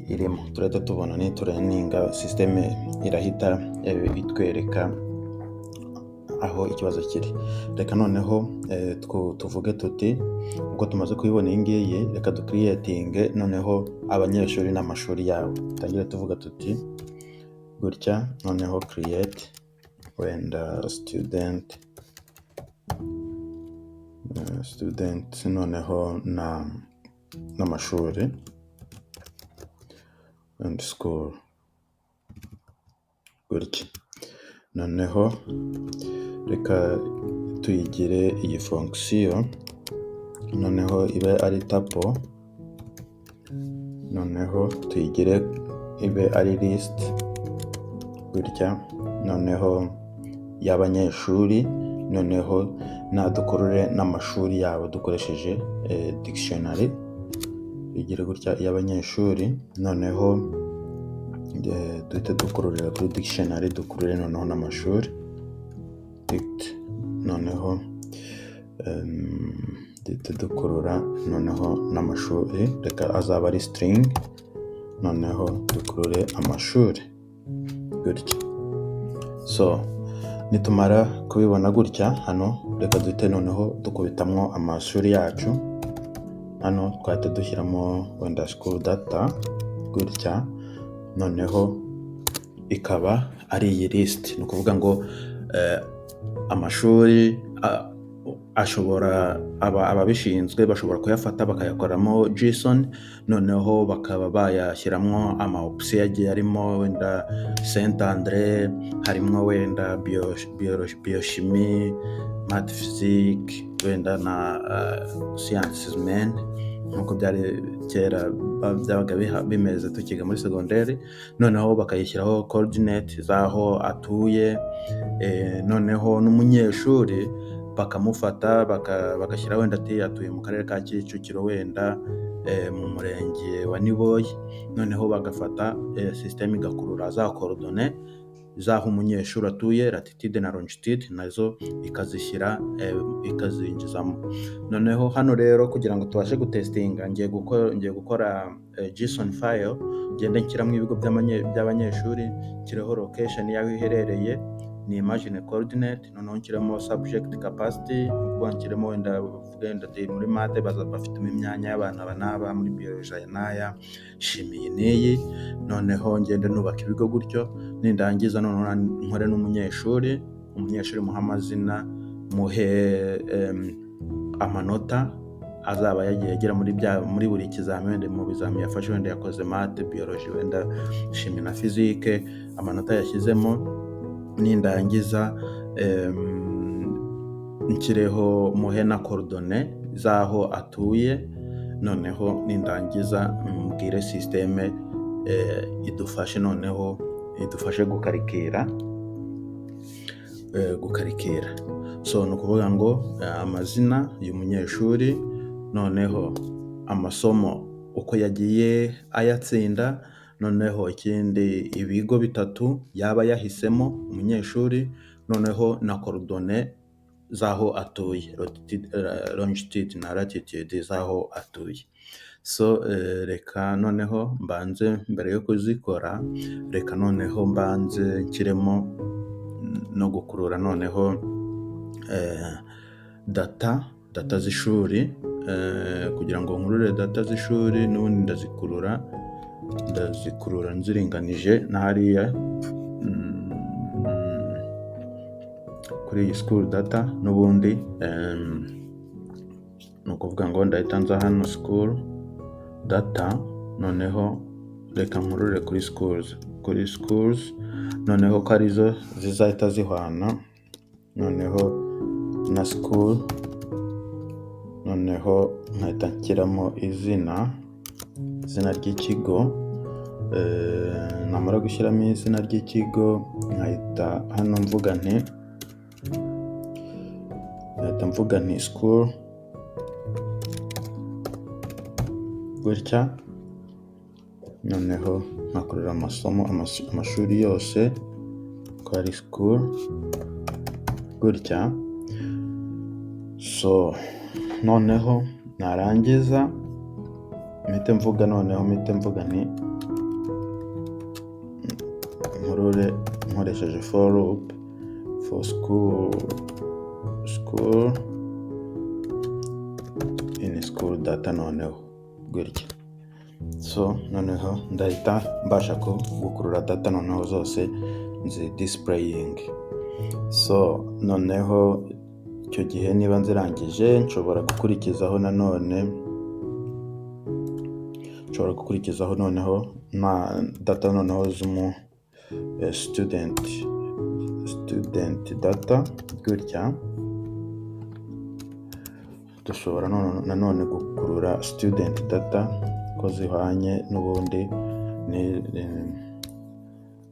irimo. Turahita tubona nituraninga systeme irahita itwereka aho ikibazo kiri. Reka noneho tuvuge tuti ubwo tumaze kubibona iyi ngiyi, reka ducreatinge noneho abanyeshuri n'amashuri yabo. Tangire tuvuga tuti gutya, noneho create wenda student, noneho n'amashuri and school gutya. Noneho reka tuyigire iyi fonction, noneho ibe ari tuple, noneho tuyigire ibe ari list gutya, noneho y'abanyeshuri, noneho dukurure n'amashuri yabo dukoresheje dictionary. Bigire gutya y'abanyeshuri, noneho duhite dukururira kuri dictionary, dukurure noneho n'amashuri, noneho duhite dukurura noneho n'amashuri, reka azaba ari string, noneho dukurure amashuri gutya. So nitumara kubibona gutya hano, reka duhite noneho dukubitamwo amashuri yacu. Hano twahita dushyiramo wenda school data gutya, noneho ikaba ari iyi list. Ni ukuvuga ngo amashuri ashobora ababishinzwe bashobora kuyafata bakayakoramo JSON, noneho bakaba bayashyiramo option yagiye harimo wenda Saint Andre, harimo wenda biochimie, math physics, wenda na sciences men, nkuko byari kera byabaga bimeze tukiga muri secondaire. Noneho bakayishyiraho coordinate zaho atuye, noneho n'umunyeshuri bakamufata bagashyira wenda ati atuye mu karere ka Kicukiro, wenda mu murenge wa Niboye. Noneho bagafata system igakurura za coordonnées zaho umunyeshuri atuye, latitude na longitude, nazo ikazishyira ikazinjizamo. Noneho hano rero kugira ngo tubashe gutestinga, ngiye gukora JSON file, ngende nshyiramo ibigo by'abanyeshuri, nshyiraho location yaho iherereye, ni imagine coordinate, noneho nshyiramo subject capacity, ubwo nshyiramo wenda muri math bafitemo imyanya y'abantu abanaba, muri biology n'aya, chimie n'iyi. Noneho ngende nubaka ibigo gutyo, nindangiza noneho nkore n'umunyeshuri muhe amazina, muhe amanota azaba yagiye agera muri buri kizami, wenda mu bizami yafashe, wenda yakoze mate, biology, wenda chimie na physique, amanota yashyizemo, nindangiza nshyireho muhe na coordonnées z'aho atuye, noneho nindangiza mbwire systeme idufashe gukarikira. So ni ukuvuga ngo amazina y'umunyeshuri, noneho amasomo uko yagiye ayatsinda, noneho ikindi ibigo bitatu yaba yahisemo umunyeshuri, noneho na coordonnées z'aho atuye, longitude na latitude z'aho atuye. So reka noneho mbanze, mbere yo kuzikora, reka noneho mbanze nshyiremo no gukurura noneho data z'ishuri, kugira ngo nkurure data z'ishuri, n'ubundi ndazikurura nziringanije na hariya kuri iyi school data. N'ubundi ni ukuvuga ngo ndahita nza hano school data, noneho reka nkurure kuri schools, noneho ko arizo zizahita zihwana, noneho na school, noneho nkahita nshyiramo izina ry'ikigo. Namara gushyiramo izina ry'ikigo, nkahita hano mvuga nti school gutya, noneho nkakurura amashuri yose ko ari school gutya. So noneho narangiza mpite mvuga nti nkurure nkoresheje for loop for school in school data, noneho gutya. So noneho ndahita mbasha gukurura data noneho zose nzi displaying. So noneho icyo gihe niba nzirangije, nshobora gukurikizaho noneho na data noneho z'umu student data gutya. Dushobora nanone gukurura student data ko zihwanye n'ubundi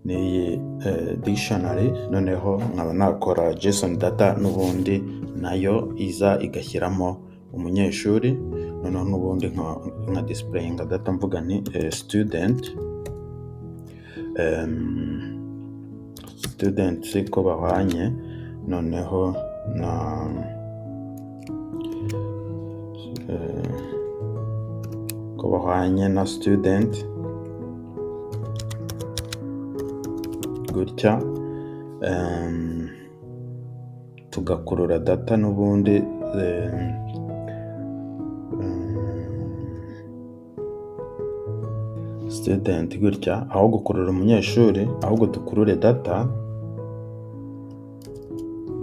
n'iyi dictionary, noneho nkaba nakora JSON data n'ubundi nayo iza igashyiramo umunyeshuri, noneho n'ubundi nka displaying data mvuga nti student ko bahwanye, noneho ko bahwanye na student gutya. Tugakurura data n'ubundi student gutya, aho gukurura umunyeshuri ahubwo dukurure data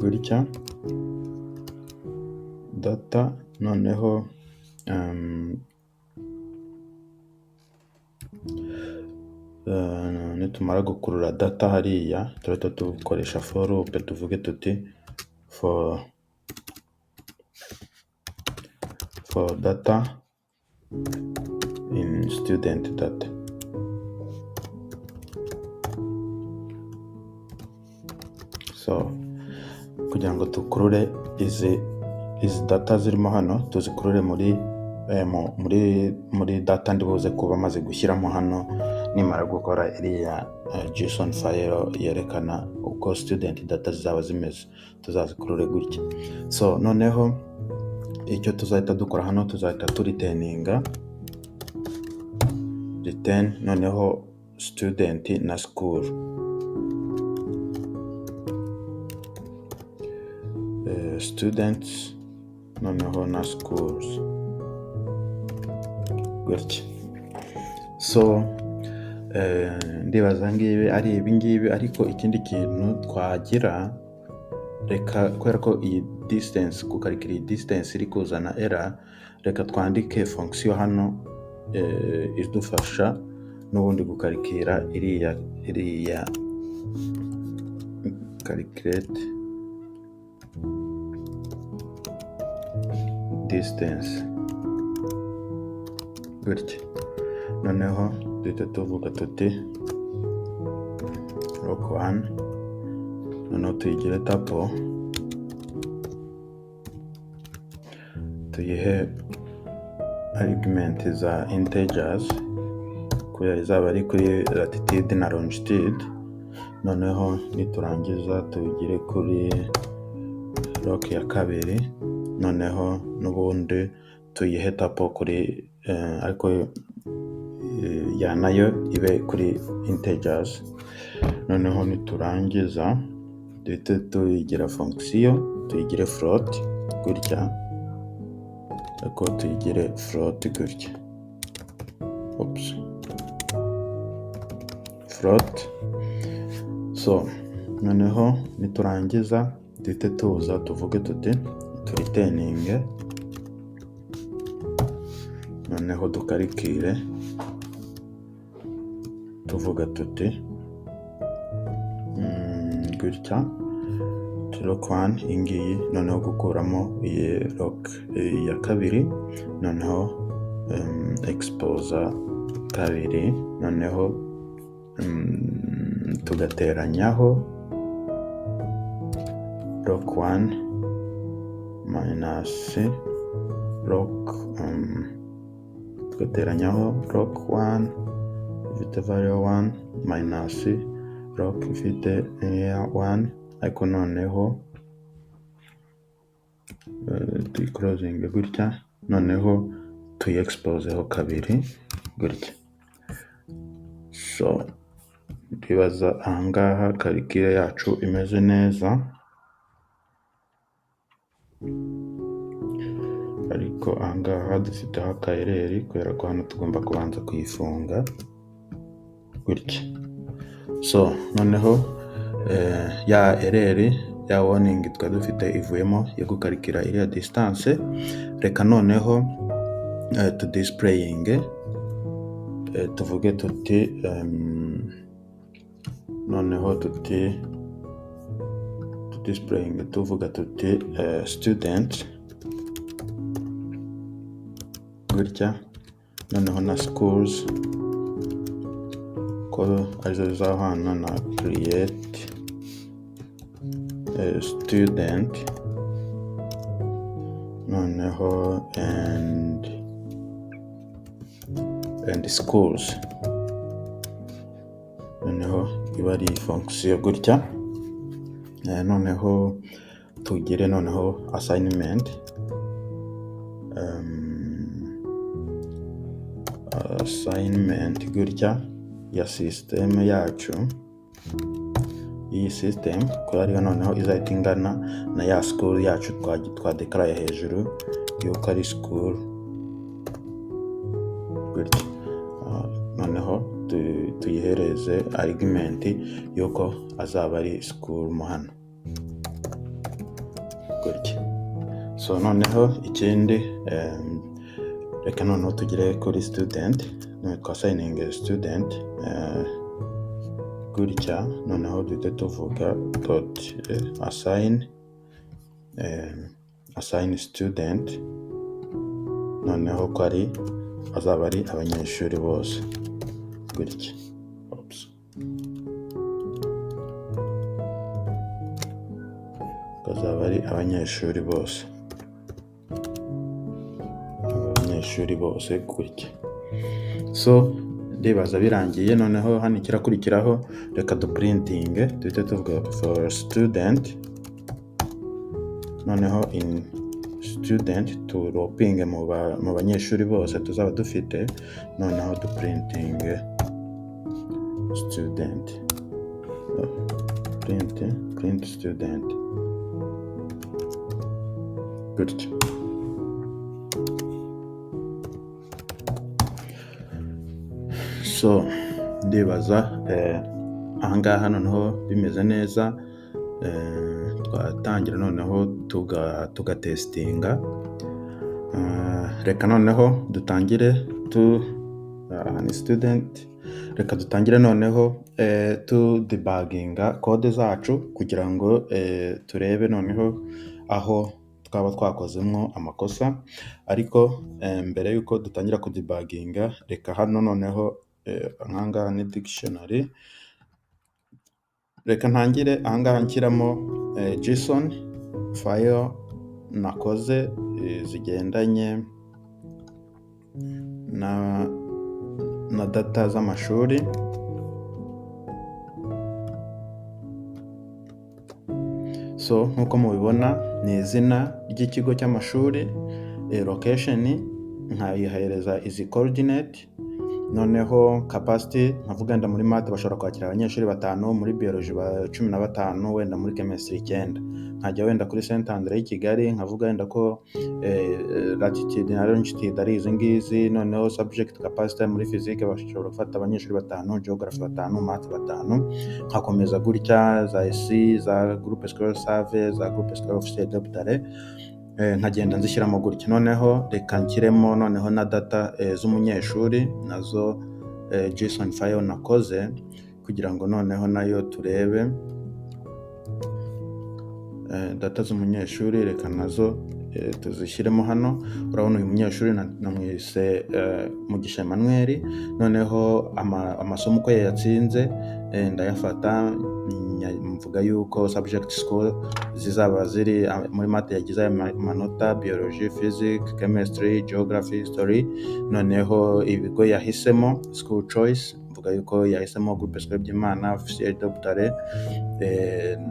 gutya, data. Noneho nitumara gukurura data hariya, turahita dukoresha for loop, tuvuge tuti for data in student data. So kugira ngo dukurure izi data zirimo hano, tuzikurure muri data ndibuze kuba maze gushyiramo hano, nimara gukora iriya JSON file yerekana uko student data zizaba zimeze, tuzazikurure gutya. So noneho icyo tuzahita dukora hano, tuzahita return noneho student na school. Students noneho na schools gutya. So ndibaza ngibi ari ibingibi, ariko ikindi kintu twagira reka kubera ko iyi distance gukarikira iyi distance iri kuzana error, reka twandike fonction hano idufasha n'ubundi gukarikira iriya calculate distance gutya. Noneho duhita tuvuga tuti log 1, noneho tuyigire tapo, tuyihe argument za integers kubera izaba ari kuri latitude na longitude. Noneho niturangiza tugire kuri log ya kabiri, noneho n'ubundi tuyihe tapo kuri ariko ya nayo ibe kuri integers. Noneho niturangiza duhite tuyigira fonction, tuyigire float gutya, ariko tuyigire float gutya, float. So noneho niturangiza duhite tuza tuvuge tuti turiteninge, noneho dukarikire tuvuga tuti gutya log 1 ingiyi, noneho gukuramo iyi log ya kabiri, noneho expose kabiri, noneho tugateranyaho log 1 minus log tugateranyaho log 1 ifite value 1 minus log ifite 1, ariko noneho tuyiclosing gutya, noneho tuyexposeho kabiri gutya. So ndibaza ahangaha karikire yacu imeze neza, ariko ahangaha dufiteho akaereri kubera ko hano tugomba kubanza kuyifunga gutya. So noneho ya ereri ya warning twari dufite ivuyemo yo gukarikira iriya distance. Reka noneho to displaying tuvuge tuti noneho tuti displaying tuvuga tuti student gutya, noneho na schools ko arizo za hano na create student, noneho and schools, noneho iba ari fonction gutya. Noneho tugire noneho assignment gutya ya system yacu. Iyi system ko ariyo noneho izahita ingana na ya school yacu twadekaraye hejuru yuko ari school gutya. Noneho tuyihereze argument yuko azaba ari school mo hano gutya. So noneho ikindi reka noneho tugire kuri student, assigning student gutya. Noneho duhite tuvuga dot assign student, noneho ko ari azaba ari abanyeshuri bose gutya. Azaba ari abanyeshuri bose gutya. So ndibaza birangiye. Noneho hano ikirakurikiraho reka duprinting, duhite tuvuga for student, noneho in student turopinge mu banyeshuri bose tuzaba dufite, noneho duprinting student, print student gutya. So ndibaza ahangaha noneho bimeze neza. twatangira noneho tugatesitinga. Reka noneho dutangire ni student. Reka dutangire noneho debuginga code zacu kugira ngo turebe noneho aho twaba twakozemo amakosa. Ariko mbere yuko dutangira kudebuginga, reka hano noneho ahangaha ni dictionary. Reka ntangire ahangaha nshyiramo JSON file nakoze zigendanye na data z'amashuri. So nk'uko mubibona ni izina ry'ikigo cy'amashuri, location nkayihereza izi coordinate, noneho capacity nkavuga wenda muri math bashobora kwakira abanyeshuri 5, muri biology 15, wenda muri chemistry 9. Nkajya wenda kuri Saint Andre y'i Kigali nkavuga wenda ko latitude na longitude ari izi ngizi, noneho subject capacity muri physique bashobora gufata abanyeshuri 5, geography 5, math 5. Nkakomeza gutya za SC, za groupe scolaire save, za groupe scolaire officiel de Butare, nkagenda nzishyiramo gutya. Noneho reka nshyiremo noneho na data z'umunyeshuri, nazo JSON file nakoze kugira ngo noneho nayo turebe data z'umunyeshuri. Reka nazo tuzishyiremo hano. Urabona uyu munyeshuri namwise Mugisha Emmanuel. Noneho amasomo uko yatsinze ndayafata, mvuga yuko subject score zizaba ziri muri math yagize amanota, biology, physics, chemistry, geography, history. Noneho ibigo yahisemo school choice, mvuga yuko yahisemo groupe scolaire by'Imana officiel de Butare.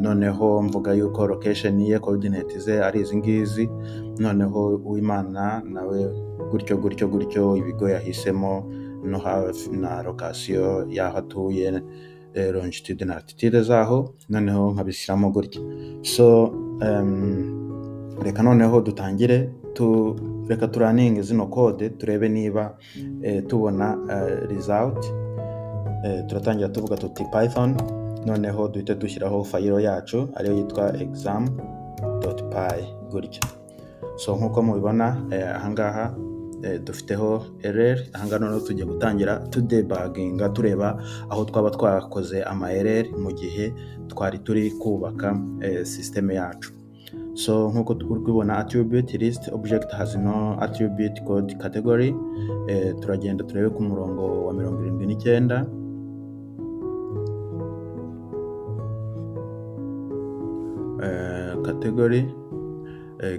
Noneho mvuga yuko location ye coordinate ze ari izi ngizi. Noneho Uwimana nawe gutyo ibigo yahisemo no hafi na location y'aho atuye, longitude na latitude zaho, noneho nkabishyiramo gutya. So reka noneho dutangire reka turaninge zino code turebe niba tubona result. Turatangira tuvuga tuti Python, noneho duhite dushyiraho file yacu ariyo yitwa exam.py gutya. So nk'uko mubibona ahangaha dufiteho error. Ahangaha noneho tugiye gutangira debuginga tureba aho twaba twakoze ama error mu gihe twari turi kubaka system yacu. So nk'uko turi kubibona attribute list object has no attribute code category. Turagenda turebe ku murongo wa 79 category,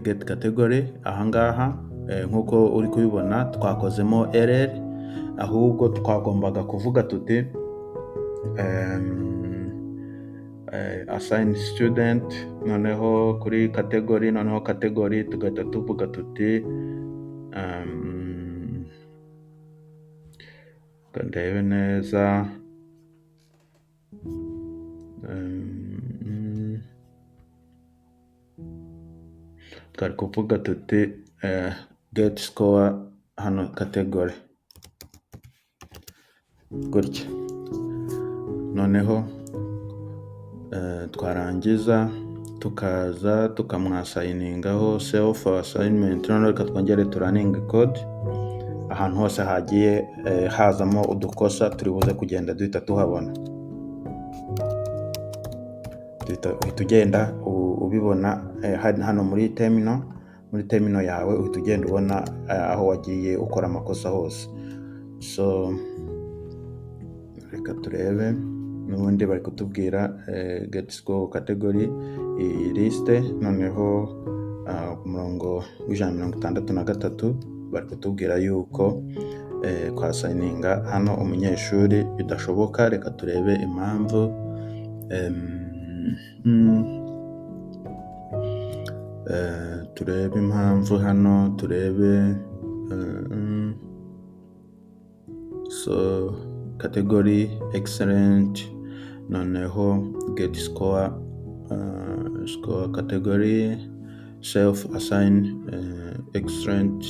get category. Ahangaha nk'uko uri kubibona twakozemo error, ahubwo twagombaga kuvuga tuti assign student, noneho kuri category, noneho category tugahita tuvuga tuti ndebe neza twari kuvuga tuti get score hano category gutya. Noneho twarangiza tukaza tukamwasayiningaho self assignment. Noneho reka twongere turaninge code ahantu hose hagiye hazamo udukosa turi buze kugenda duhita tuhabona. Uhita ugenda ubibona hano muri terminal yawe, uhita ugenda ubona aho wagiye ukora amakosa hose. So reka turebe n'ubundi bari kutubwira get score category liste. Noneho ku murongo w'163 bari kutubwira yuko kwasayininga hano umunyeshuri bidashoboka. Reka turebe impamvu. Turebe impamvu hano, turebe so category excellent, noneho get score category self assign excellent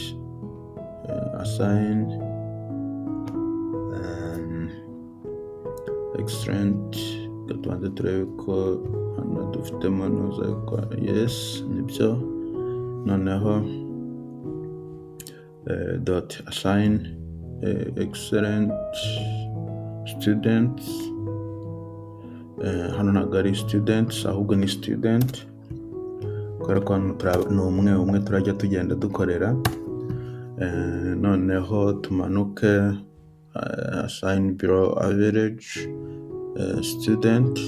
assign excellent tubanze turebe ko hano dufitemo nuza yes nibyo. Noneho dot assign excellent students. Hano ntabwo ari students ahubwo ni student, kubera ko hano ni umwe turajya tugenda dukorera. Noneho tumanuke assign below average student.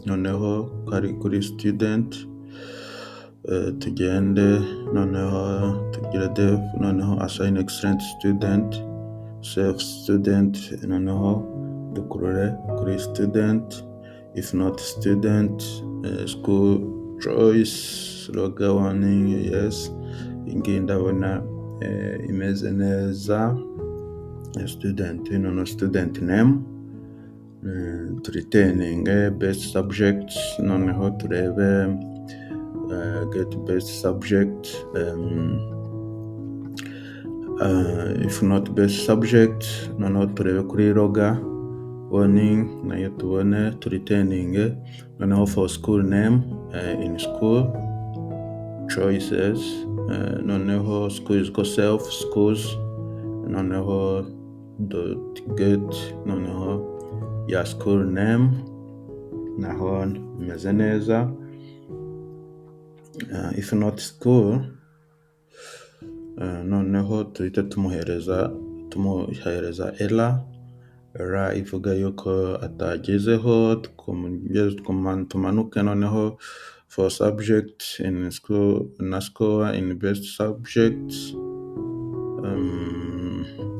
Noneho kuri student tugende, noneho tugire dev, noneho assign excellent student, self student, noneho dukurure kuri student, if not student, school choice, logo warning, yes. Iyi ndabona imeze neza. Student, noneho student name, returning best subjects, noneho turebe get best subject, if not best subject, noneho turebe kuri logo warning, nayo tubone returning. Noneho for school name, in school choices, noneho school is called self schools, noneho dot get, noneho ya school name, naho imeze neza. If not school, noneho tuhita tumuhereza error ivuga yuko atagezeho. Tumanuke noneho for subject in school na score in best subjects.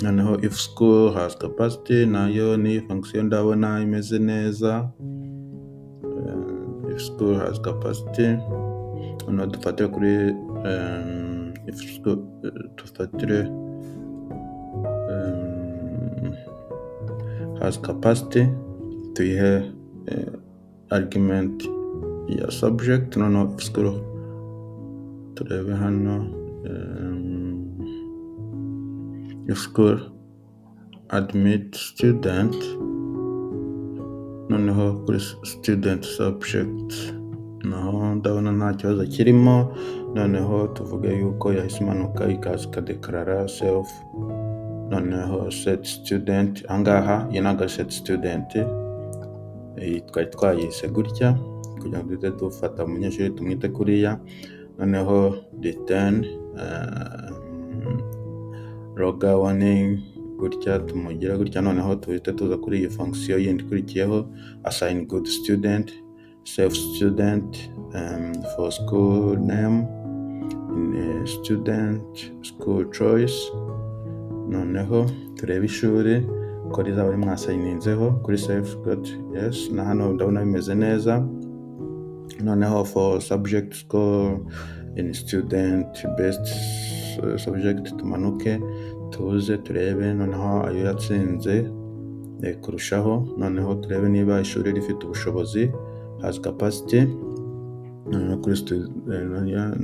Noneho if school has capacity, nayo ni function ndabona imeze neza. If school has capacity, noneho dufatire kuri if school tufatire has capacity, tuyihe argument ya subject. Noneho if school turebe hano, if school admit student, noneho kuri student subject naho ndabona nta kibazo kirimo. Noneho tuvuge yuko yahise imanuka ikaza ikadekarara self, noneho set student. Ahangaha iyi ntabwo ari set student, twari twayise gutya kugira ngo duhite dufata umunyeshuri tumwite kuriya. Noneho return logo warning gutya, tumugira gutya. Noneho tuhite tuza kuri iyi function yindi ikurikiyeho, assign good student, self student, for school name in student school choice. Noneho turebe ishuri ko rizaba rimwasayininzeho kuri self good, yes. Na hano ndabona bimeze neza. Noneho for subject score in student best subject, tumanuke tuze turebe noneho ayo yatsinze kurushaho. Noneho turebe niba ishuri rifite ubushobozi, has capacity. Noneho kuri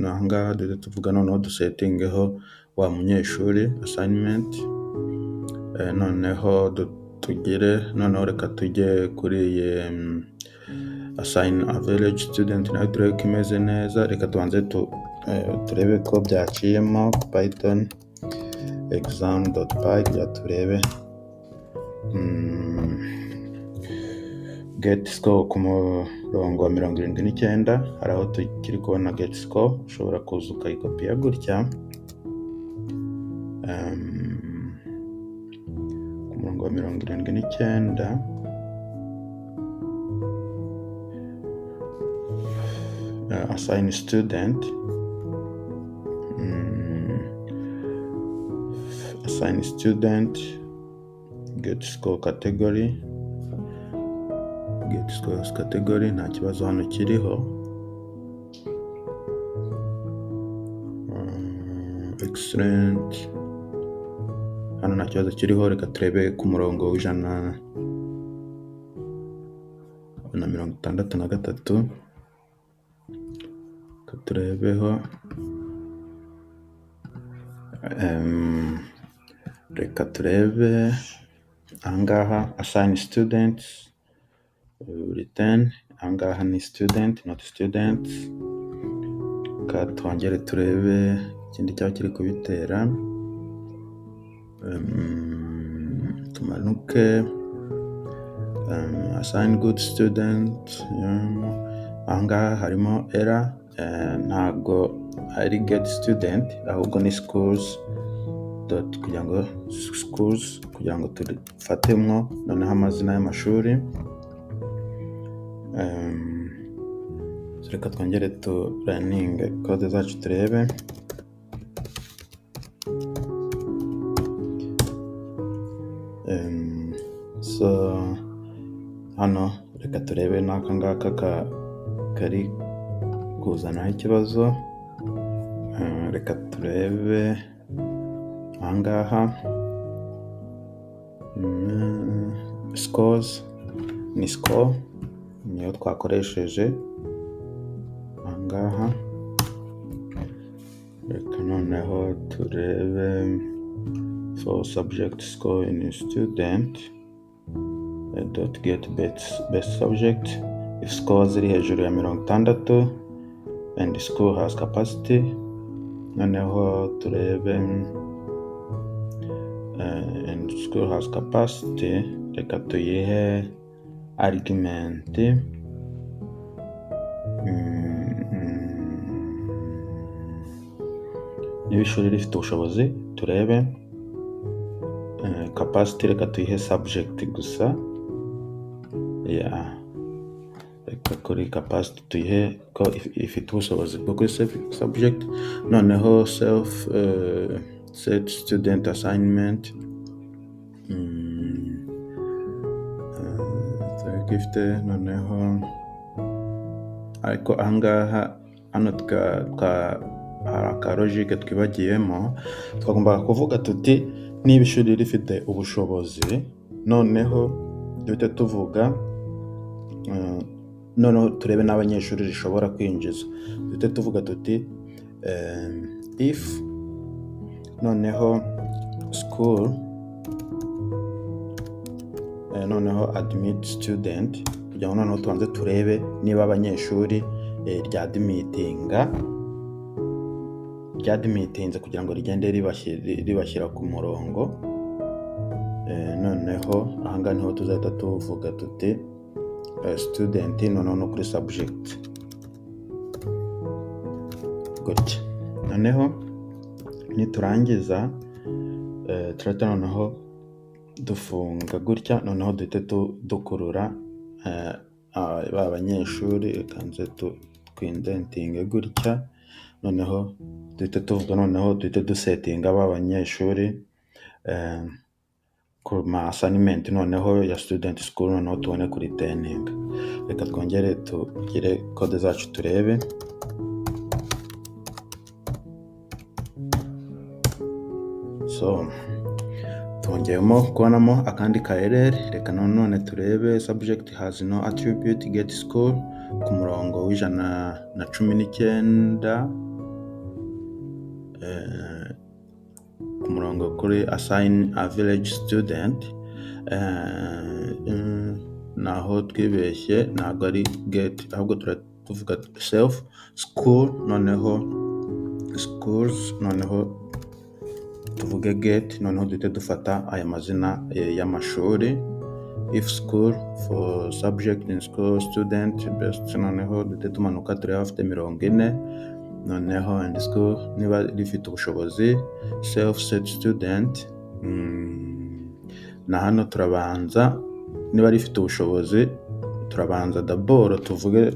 ahangaha duhita tuvuga noneho dusetingeho wa munyeshuri assignment. Noneho noneho reka tujye kuri iyi assign average student, nayo turebe ko imeze neza. Reka tubanze turebe ko byaciyemo python exam.py kugira turebe get score ku murongo wa 79. hari aho tukiri kubona get score, ushobora kuza ukayikopiya gutya ku murongo wa 79. Assign student, assign student, get score category, get scores category, nta kibazo hano kiriho. Excellent, hano nta kibazo kiriho. Reka turebe ku murongo w'163 turebeho. Reka turebe ahangaha assign students, return, ahangaha ni student not students. Twongere turebe ikindi cyaba kiri kubitera. Tumanuke, assign good student. Ahangaha harimo error, ntago ari get student ahubwo ni schools kugira ngo tufatemo noneho amazina y'amashuri. Reka twongere turaninge code zacu turebe. So hano reka turebe n'aka ngaka kari kuzanaho ikibazo. Reka turebe ahangaha, scores ni score niyo twakoresheje ahangaha. Reka noneho turebe for subject score in student dot get best subject. If score ziri hejuru ya 60 and school has capacity, noneho turebe and school has capacity, reka tuyihe argument niba ishuri rifite ubushobozi. Turebe capacity, reka tuyihe subject gusa. Reka kuri capacity tuyihe ko ifite ubushobozi bwo kuri subject. Noneho self set student assignment, gifte. Noneho ariko ahangaha hano hari aka logique twibagiyemo. Twagombaga kuvuga tuti niba ishuri rifite ubushobozi, noneho duhite tuvuga noneho turebe n'abanyeshuri rishobora kwinjiza. Duhite tuvuga tuti if noneho school noneho admit student, kugira ngo noneho tubanze turebe niba abanyeshuri ryadmitinze kugira ngo rigende ribashyira ku murongo. Noneho ahangaha niho tuzahita tuvuga tuti student noneho no kuri subject gutya. Noneho niturangiza turahita noneho dufunga gutya. Noneho duhite dukurura ba banyeshuri, kanze twindentinge gutya. Noneho duhite tuvuga, noneho duhite dusetinga ba banyeshuri ku ma assignment noneho ya student school, noneho tubone kuri training. Reka twongere tugire code zacu turebe. So twongeyemo kubonamo akandi ka error. Reka none turebe subject has no attribute get score ku murongo w'119, ku murongo kuri assign average student. Naho twibeshye, ntabwo ari get ahubwo tuvuga self school, noneho schools, noneho tuvuge get. Noneho duhite dufata aya mazina y'amashuri. If school for subject in school student best, noneho duhite tumanuka turebe afite 40. Noneho and school niba rifite ubushobozi self set student. Na hano turabanza niba rifite ubushobozi, turabanza d'abord tuvuge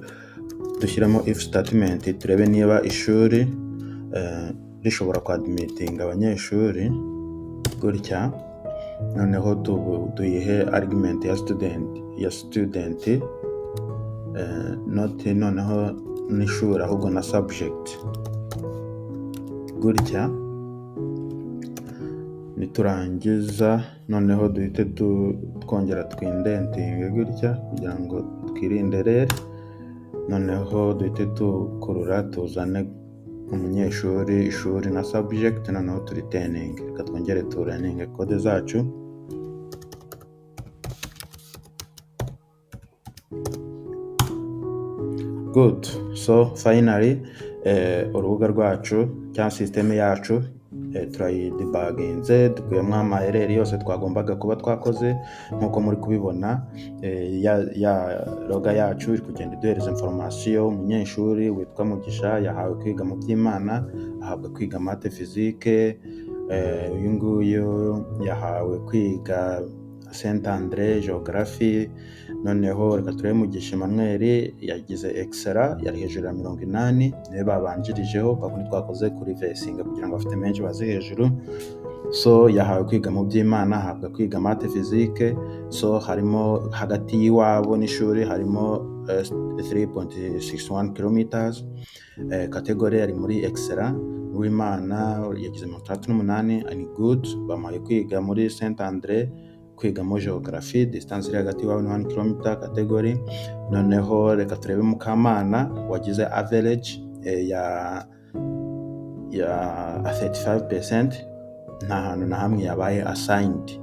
dushyiramo if statement, turebe niba ishuri rishobora kwadmitinga abanyeshuri gutya. Noneho tuyihe argument ya student not noneho n'ishuri ahubwo na subject gutya. Niturangiza noneho duhite twongera twindentinge gutya kugira ngo twirinde error. Noneho duhite tukurura tuzane umunyeshuri, ishuri na subject, noneho turitening. Reka twongere turaninge code zacu. good. So finally urubuga rwacu cyangwa sisiteme yacu turayidibaginze, dukuyemo amahereri yose twagombaga kuba twakoze. Nk'uko muri kubibona ya loga yacu iri kugenda iduhereza information. Umunyeshuri witwa Mugisha yahawe kwiga mu by'Imana, ahabwa kwiga mate physique. Uyu nguyu yahawe kwiga Saint Andre geography. Noneho reka turebe Mugisha Emmanuel yagize excellent, yari hejuru ya 80, niwe babanjirijeho bakundi twakoze kuri vesinga kugira ngo afite menshi bazi hejuru. So yahawe kwiga mu by'Imana, ahabwa kwiga mate physique. So harimo hagati y'iwabo n'ishuri harimo 3.61 kilometers. Category ari muri excellent. Uwimana yagize 38 and good, bamaye kwiga muri Saint Andre kwigamo geography, distance iri hagati y'iwabo ni 1 km category. Noneho reka turebe Mukamana wagize average ya 35%. Nta hantu na hamwe yabaye assigned,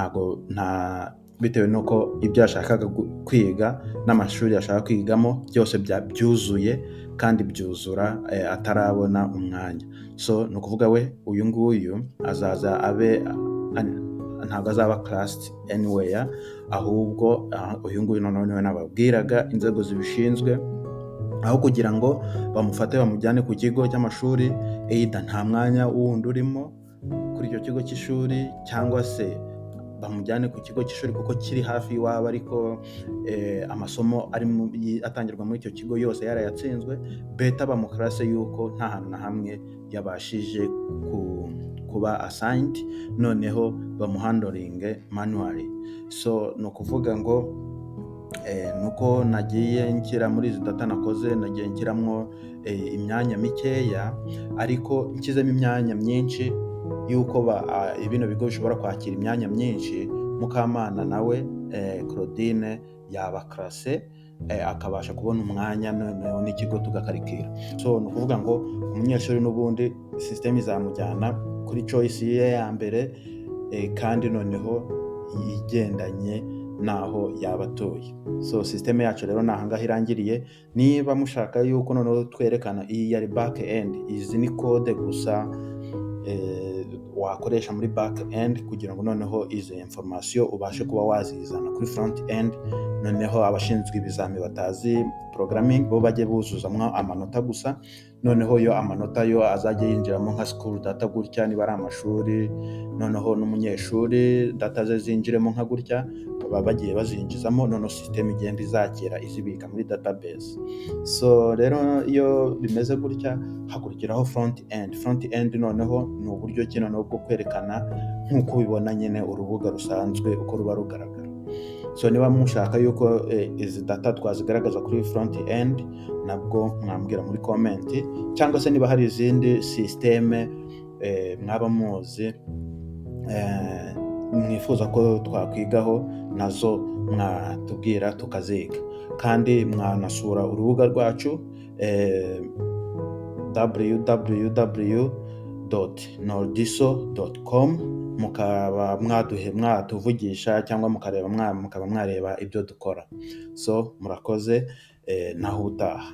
nta bitewe nuko ibyo yashakaga kwiga n'amashuri yashaka kwigamo byose byuzuye kandi byuzura atarabona umwanya. So ni ukuvuga we uyu nguyu azaza abe ntabwo azaba classed anywhere, ahubwo uyu nguyu noneho niwe nababwiraga inzego zibishinzwe, aho kugira ngo bamufate bamujyane ku kigo cy'amashuri either nta mwanya wundi urimo kuri icyo kigo cy'ishuri, cyangwa se bamujyane ku kigo cy'ishuri kuko kiri hafi y'iwabo ariko amasomo atangirwa muri icyo kigo yose yarayatsinzwe, beta bamukarase yuko nta hantu na hamwe yabashije kuba assigned, noneho bamuhandoringe manually. So ni ukuvuga ngo nuko nagiye nshyira muri izi data nakoze, nagiye nshyiramo imyanya mikeya, ariko nshyizemo imyanya myinshi yuko ibino bigo bishobora kwakira imyanya myinshi. Mukamana nawe Claudine yaba classe akabasha kubona umwanya, noneho n'ikigo tugakarikira. So ni ukuvuga ngo umunyeshuri n'ubundi system izamujyana kuri choice ye ya mbere, kandi noneho yigendanye naho yaba atuye. So system yacu rero nahangaha irangiriye. Niba mushaka yuko noneho twerekana iyi yari back end, izi ni code gusa wakoresha muri back end kugira ngo noneho izo information ubashe kuba wazizana kuri front end. Noneho abashinzwe ibizami batazi programming bo bajye buzuzamwo amanota gusa, noneho yo amanota yo azajya yinjiramo nka school data gutya niba ari amashuri, noneho n'umunyeshuri data ze zinjiremo nka gutya, baba bagiye bazinjizamo, noneho system igenda izakira izibika muri database. So rero iyo bimeze gutya hakurikiraho front end. Front end noneho ni uburyo ki noneho bwo kwerekana nk'uko ubibona nyine urubuga rusanzwe uko ruba rugaragara. So niba mushaka yuko izi data twazigaragaza kuri front end, nabwo mwambwira muri comment, cyangwa se niba hari izindi systeme mwaba muzi mwifuza ko twakwigaho, nazo mwatubwira tukaziga. Kandi mwanasura urubuga rwacu www.nordiso.com, mukaba mwatuvugisha cyangwa mukaba mwareba ibyo dukora. So murakoze, naho utaha.